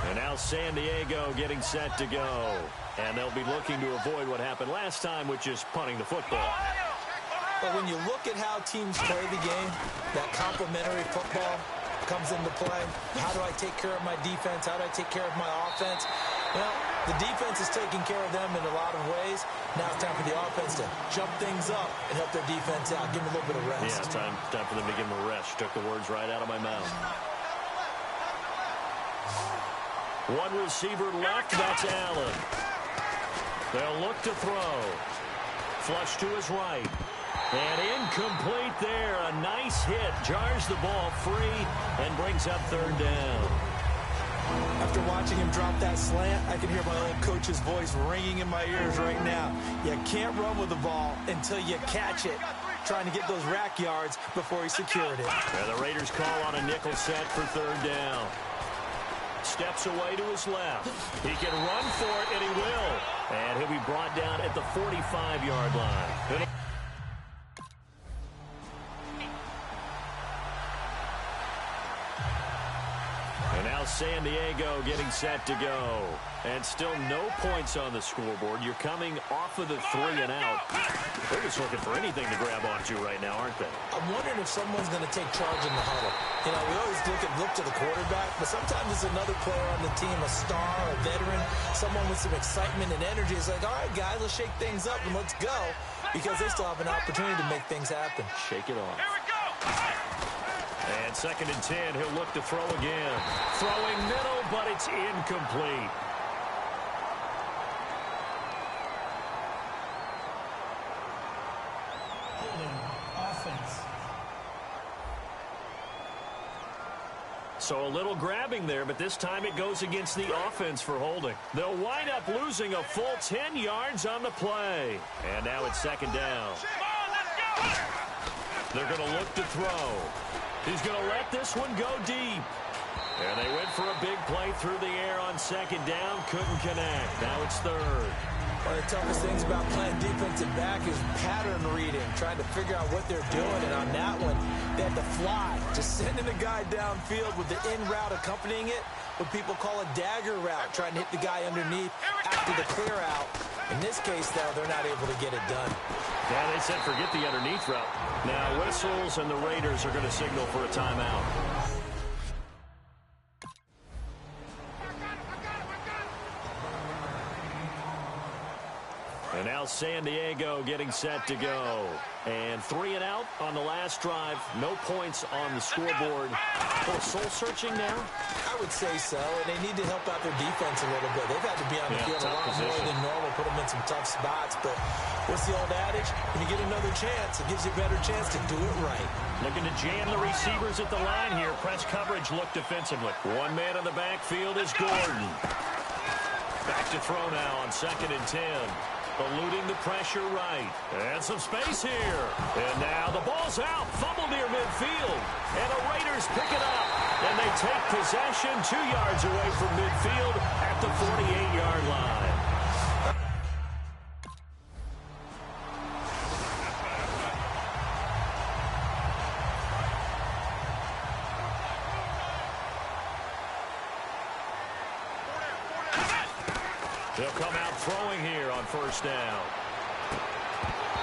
And now San Diego getting set to go. And they'll be looking to avoid what happened last time, which is punting the football. But when you look at how teams play the game, that complementary football comes into play. How do I take care of my defense? How do I take care of my offense? Well, the defense is taking care of them in a lot of ways. Now it's time for the offense to jump things up and help their defense out. Give them a little bit of rest. Yeah, it's time for them to give them a rest. Took the words right out of my mouth. One receiver left, that's Allen. They'll look to throw. Flush to his right. And incomplete there. A nice hit. Jars the ball free and brings up 3rd down. After watching him drop that slant, I can hear my old coach's voice ringing in my ears right now. You can't run with the ball until you catch it. Trying to get those rack yards before he secured it. And the Raiders call on a nickel set for 3rd down. Steps away to his left. He can run for it, and he will. And he'll be brought down at the 45-yard line. San Diego getting set to go. And still no points on the scoreboard. You're coming off of the 3 and out. They're just looking for anything to grab onto right now, aren't they? I'm wondering if someone's going to take charge in the huddle. You know, we always look to the quarterback, but sometimes it's another player on the team, a star, a veteran, someone with some excitement and energy. It's like, all right, guys, let's shake things up and let's go, because they still have an opportunity to make things happen. Shake it off. Here we go! And 2nd and 10, he'll look to throw again. Throwing middle, but it's incomplete. Offense. So a little grabbing there, but this time it goes against the offense for holding. They'll wind up losing a full 10 yards on the play. And now it's 2nd down. They're going to look to throw. He's going to let this one go deep. And they went for a big play through the air on 2nd down. Couldn't connect. Now it's 3rd. One of the toughest things about playing defensive back is pattern reading, trying to figure out what they're doing. And on that one, they had to fly, just sending a guy downfield with the in route accompanying it, what people call a dagger route, trying to hit the guy underneath after the clear out. In this case, though, they're not able to get it done. Yeah, they said forget the underneath route. Now whistles, and the Raiders are going to signal for a timeout. And now San Diego getting set to go. And 3 and out on the last drive. No points on the scoreboard. Oh, soul searching now? I would say so, and they need to help out their defense a little bit. They've had to be on the field a lot more than normal, put them in some tough spots. But what's the old adage? When you get another chance, it gives you a better chance to do it right. Looking to jam the receivers at the line here. Press coverage look defensively. One man in the backfield is Gordon. Back to throw now on 2nd and 10. Eluding the pressure right. And some space here. And now the ball's out. Fumble near midfield. And the Raiders pick it up. And they take possession 2 yards away from midfield at the 48-yard line. They'll come out throwing here on 1st down.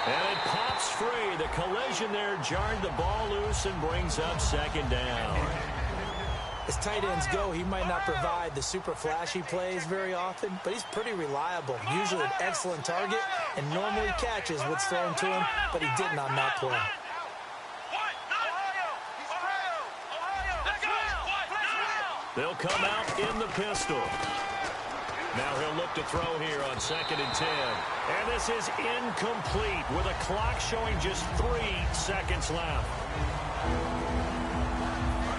And it pops free. The collision there jarred the ball loose and brings up 2nd down. As tight ends go, he might not provide the super flashy plays very often, but he's pretty reliable. Usually an excellent target and normally catches what's thrown to him, but he didn't on that play. They'll come out in the pistol. Now he'll look to throw here on 2nd and 10. And this is incomplete with a clock showing just 3 seconds left.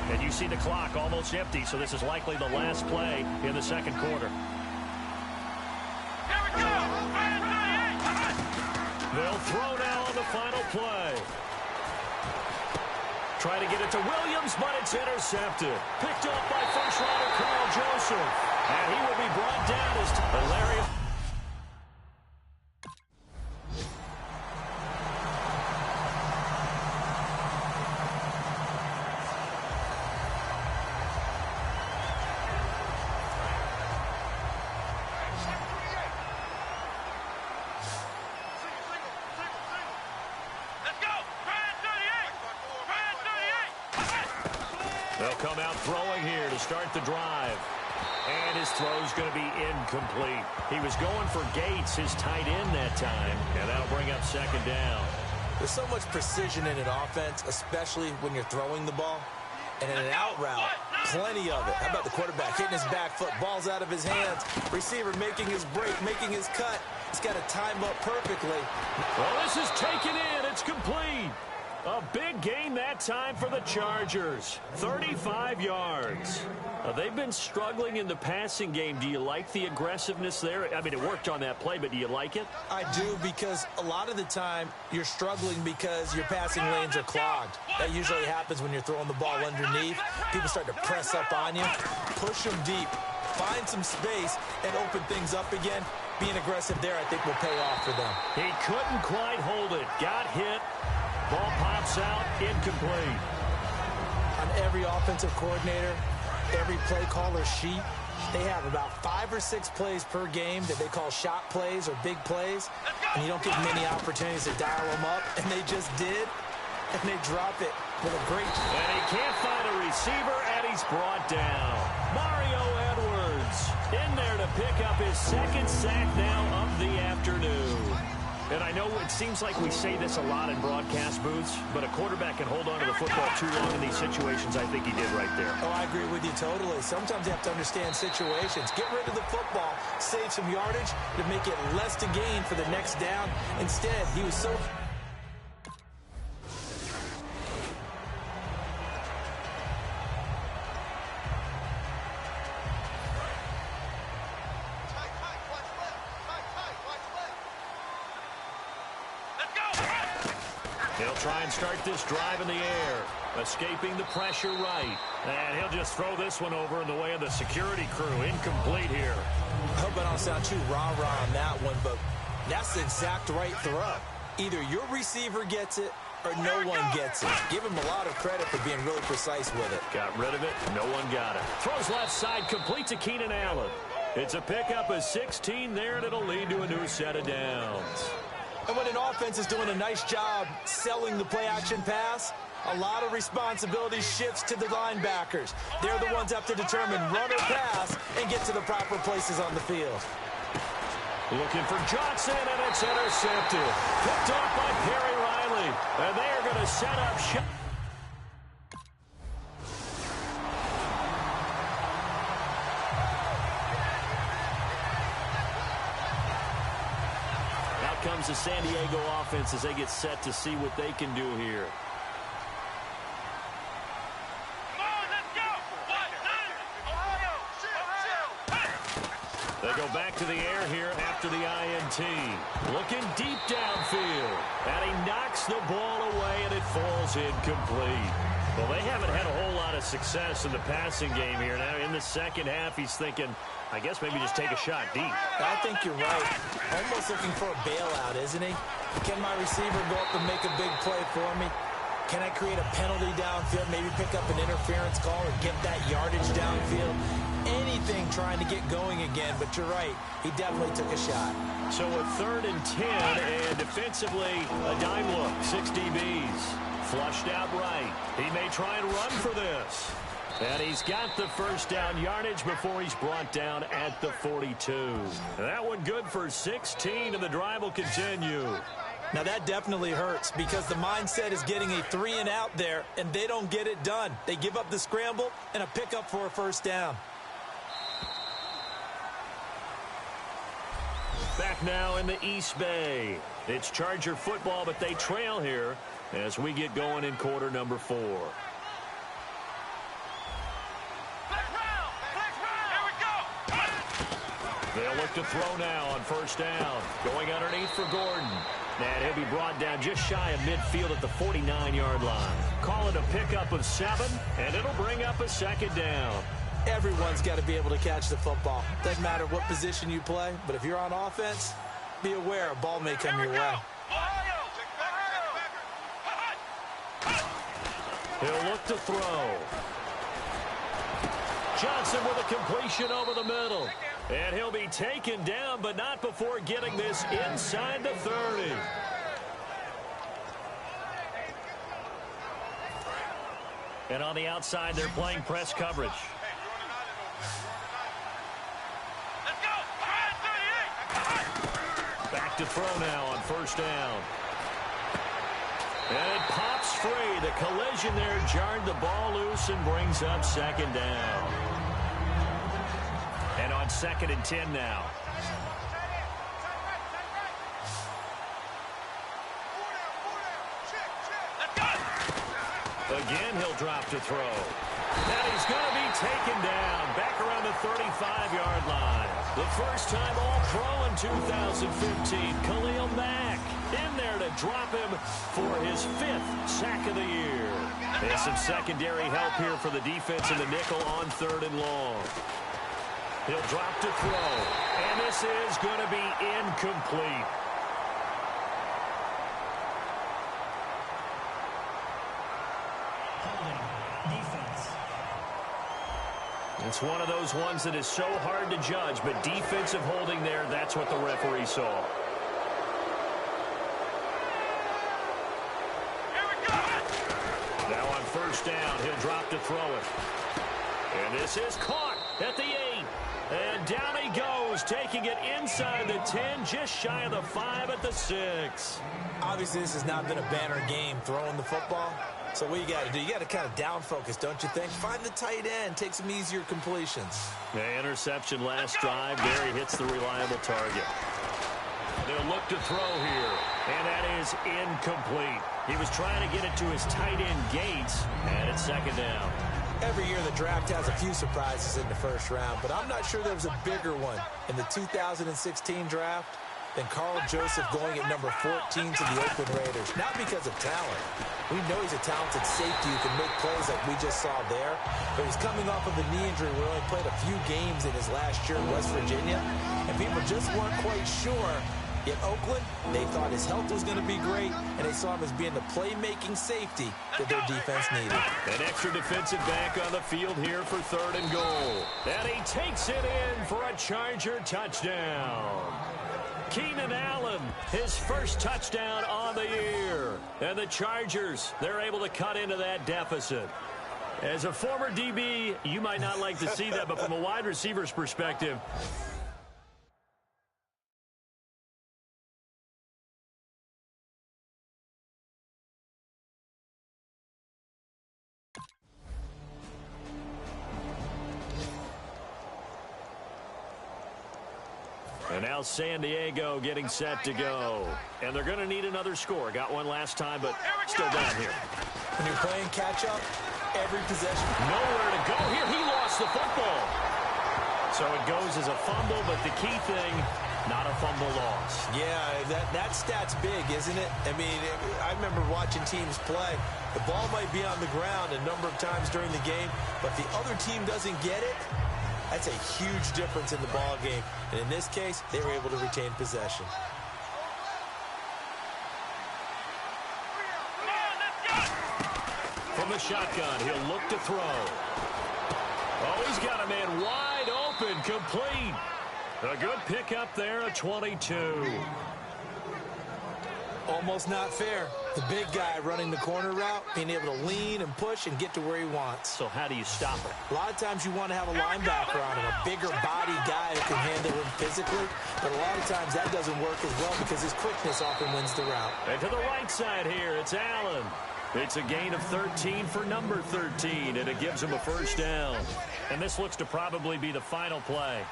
And you see the clock almost empty, so this is likely the last play in the 2nd quarter. Here we go! They'll throw now on the final play. Try to get it to Williams, but it's intercepted. Picked up by first-rounder Carl Joseph. And he will be brought down as hilarious. They'll come out throwing here to start the drive. And his throw's going to be incomplete. He was going for Gates, his tight end that time, and that'll bring up 2nd down. There's so much precision in an offense, especially when you're throwing the ball. And in an out route, plenty of it. How about the quarterback hitting his back foot, ball's out of his hands, receiver making his break, making his cut. He's got to time up perfectly. Well, this is taken in. It's complete. A big gain that time for the Chargers. 35 yards. They've been struggling in the passing game. Do you like the aggressiveness there? I mean, it worked on that play, but do you like it? I do, because a lot of the time you're struggling because your passing lanes are clogged. That usually happens when you're throwing the ball underneath. People start to press up on you. Push them deep. Find some space and open things up again. Being aggressive there, I think, will pay off for them. He couldn't quite hold it. Got hit. Ball pops out, incomplete. On every offensive coordinator, every play caller sheet, they have about 5 or 6 plays per game that they call shot plays or big plays, and you don't get many opportunities to dial them up, and they just did, and they drop it with a great... And he can't find a receiver, and he's brought down. Mario Edwards in there to pick up his second sack now of the afternoon. And I know it seems like we say this a lot in broadcast booths, but a quarterback can hold on to the football too long in these situations. I think he did right there. Oh, I agree with you totally. Sometimes you have to understand situations. Get rid of the football, save some yardage to make it less to gain for the next down. Instead, he was so... He'll try and start this drive in the air, escaping the pressure right. And he'll just throw this one over in the way of the security crew. Incomplete here. I hope I don't sound too rah-rah on that one, but that's the exact right throw. Either your receiver gets it or no one gets it. Give him a lot of credit for being really precise with it. Got rid of it. No one got it. Throws left side, complete to Keenan Allen. It's a pickup of 16 there, and it'll lead to a new set of downs. And when an offense is doing a nice job selling the play-action pass, a lot of responsibility shifts to the linebackers. They're the ones that have to determine run or pass and get to the proper places on the field. Looking for Johnson, and it's intercepted. Picked off by Perry Riley. And they are going to set up shot. Comes the San Diego offense as they get set to see what they can do here. Come on, let's go! They go back to the air here after the INT. Looking deep downfield. And he knocks the ball away, and it falls incomplete. Well, they haven't had a whole lot of success in the passing game here. Now, in the second half, he's thinking, I guess maybe just take a shot deep. I think you're right. Almost looking for a bailout, isn't he? Can my receiver go up and make a big play for me? Can I create a penalty downfield, maybe pick up an interference call or get that yardage downfield? Anything trying to get going again, but you're right. He definitely took a shot. So a 3rd and 10, and defensively, a dime look, 6 DBs. Flushed out right. He may try and run for this. And he's got the first down yardage before he's brought down at the 42. That one good for 16, and the drive will continue. Now that definitely hurts because the mindset is getting a 3 and out there, and they don't get it done. They give up the scramble and a pickup for a first down. Back now in the East Bay. It's Charger football, but they trail here as we get going in quarter number 4. They'll look to throw now on first down. Going underneath for Gordon. And he'll be brought down just shy of midfield at the 49-yard line. Call it a pickup of 7, and it'll bring up a second down. Everyone's got to be able to catch the football. Doesn't matter what position you play, but if you're on offense, be aware a ball may come your way. He'll look to throw. Johnson with a completion over the middle. And he'll be taken down, but not before getting this inside the 30. And on the outside, they're playing press coverage. Let's go! Back to throw now on first down. And it pops free. The collision there jarred the ball loose and brings up second down. And on 2nd and 10 now. Again, he'll drop to throw. And he's going to be taken down back around the 35-yard line. The first time All-Pro in 2015. Khalil Mack in there to drop him for his 5th sack of the year. There's some secondary help here for the defense in the nickel on 3rd and long. He'll drop to throw. And this is going to be incomplete. It's one of those ones that is so hard to judge, but defensive holding there, that's what the referee saw. Now on first down, he'll drop to throw it. And this is caught at the 8. And down he goes, taking it inside the 10, just shy of the 5 at the 6. Obviously, this has not been a banner game throwing the football. So what you got to do, you got to kind of down focus, don't you think? Find the tight end, take some easier completions. The interception last drive. There he hits the reliable target. They'll look to throw here, and that is incomplete. He was trying to get it to his tight end Gates, and it's second down. Every year the draft has a few surprises in the first round, but I'm not sure there was a bigger one in the 2016 draft than Carl Joseph going at number 14 to the Oakland Raiders. Not because of talent. We know he's a talented safety who can make plays like we just saw there, but he's coming off of a knee injury where he only played a few games in his last year in West Virginia, and people just weren't quite sure. In Oakland, they thought his health was going to be great, and they saw him as being the playmaking safety that their defense needed. An extra defensive back on the field here for 3rd and goal. And he takes it in for a Charger touchdown. Keenan Allen, his first touchdown on the year. And the Chargers, they're able to cut into that deficit. As a former DB, you might not like to see that, but from a wide receiver's perspective, and now San Diego getting set to go. And they're going to need another score. Got one last time, but still down here. When you're playing catch-up, every possession. Nowhere to go here. He lost the football. So it goes as a fumble, but the key thing, not a fumble loss. Yeah, that stat's big, isn't it? I mean, I remember watching teams play. The ball might be on the ground a number of times during the game, but the other team doesn't get it. That's a huge difference in the ball game. And in this case, they were able to retain possession. From the shotgun, he'll look to throw. Oh, he's got a man wide open, complete. A good pickup there, a 22. Almost not fair. The big guy running the corner route, being able to lean and push and get to where he wants. So how do you stop it? A lot of times you want to have a linebacker on him, a bigger body guy who can handle him physically, but a lot of times that doesn't work as well because his quickness often wins the route. And to the right side here, it's Allen. It's a gain of 13 for number 13, and it gives him a first down. And this looks to probably be the final play.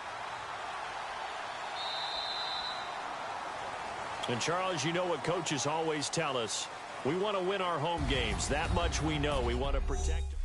And, Charles, you know what coaches always tell us. We want to win our home games. That much we know. We want to protect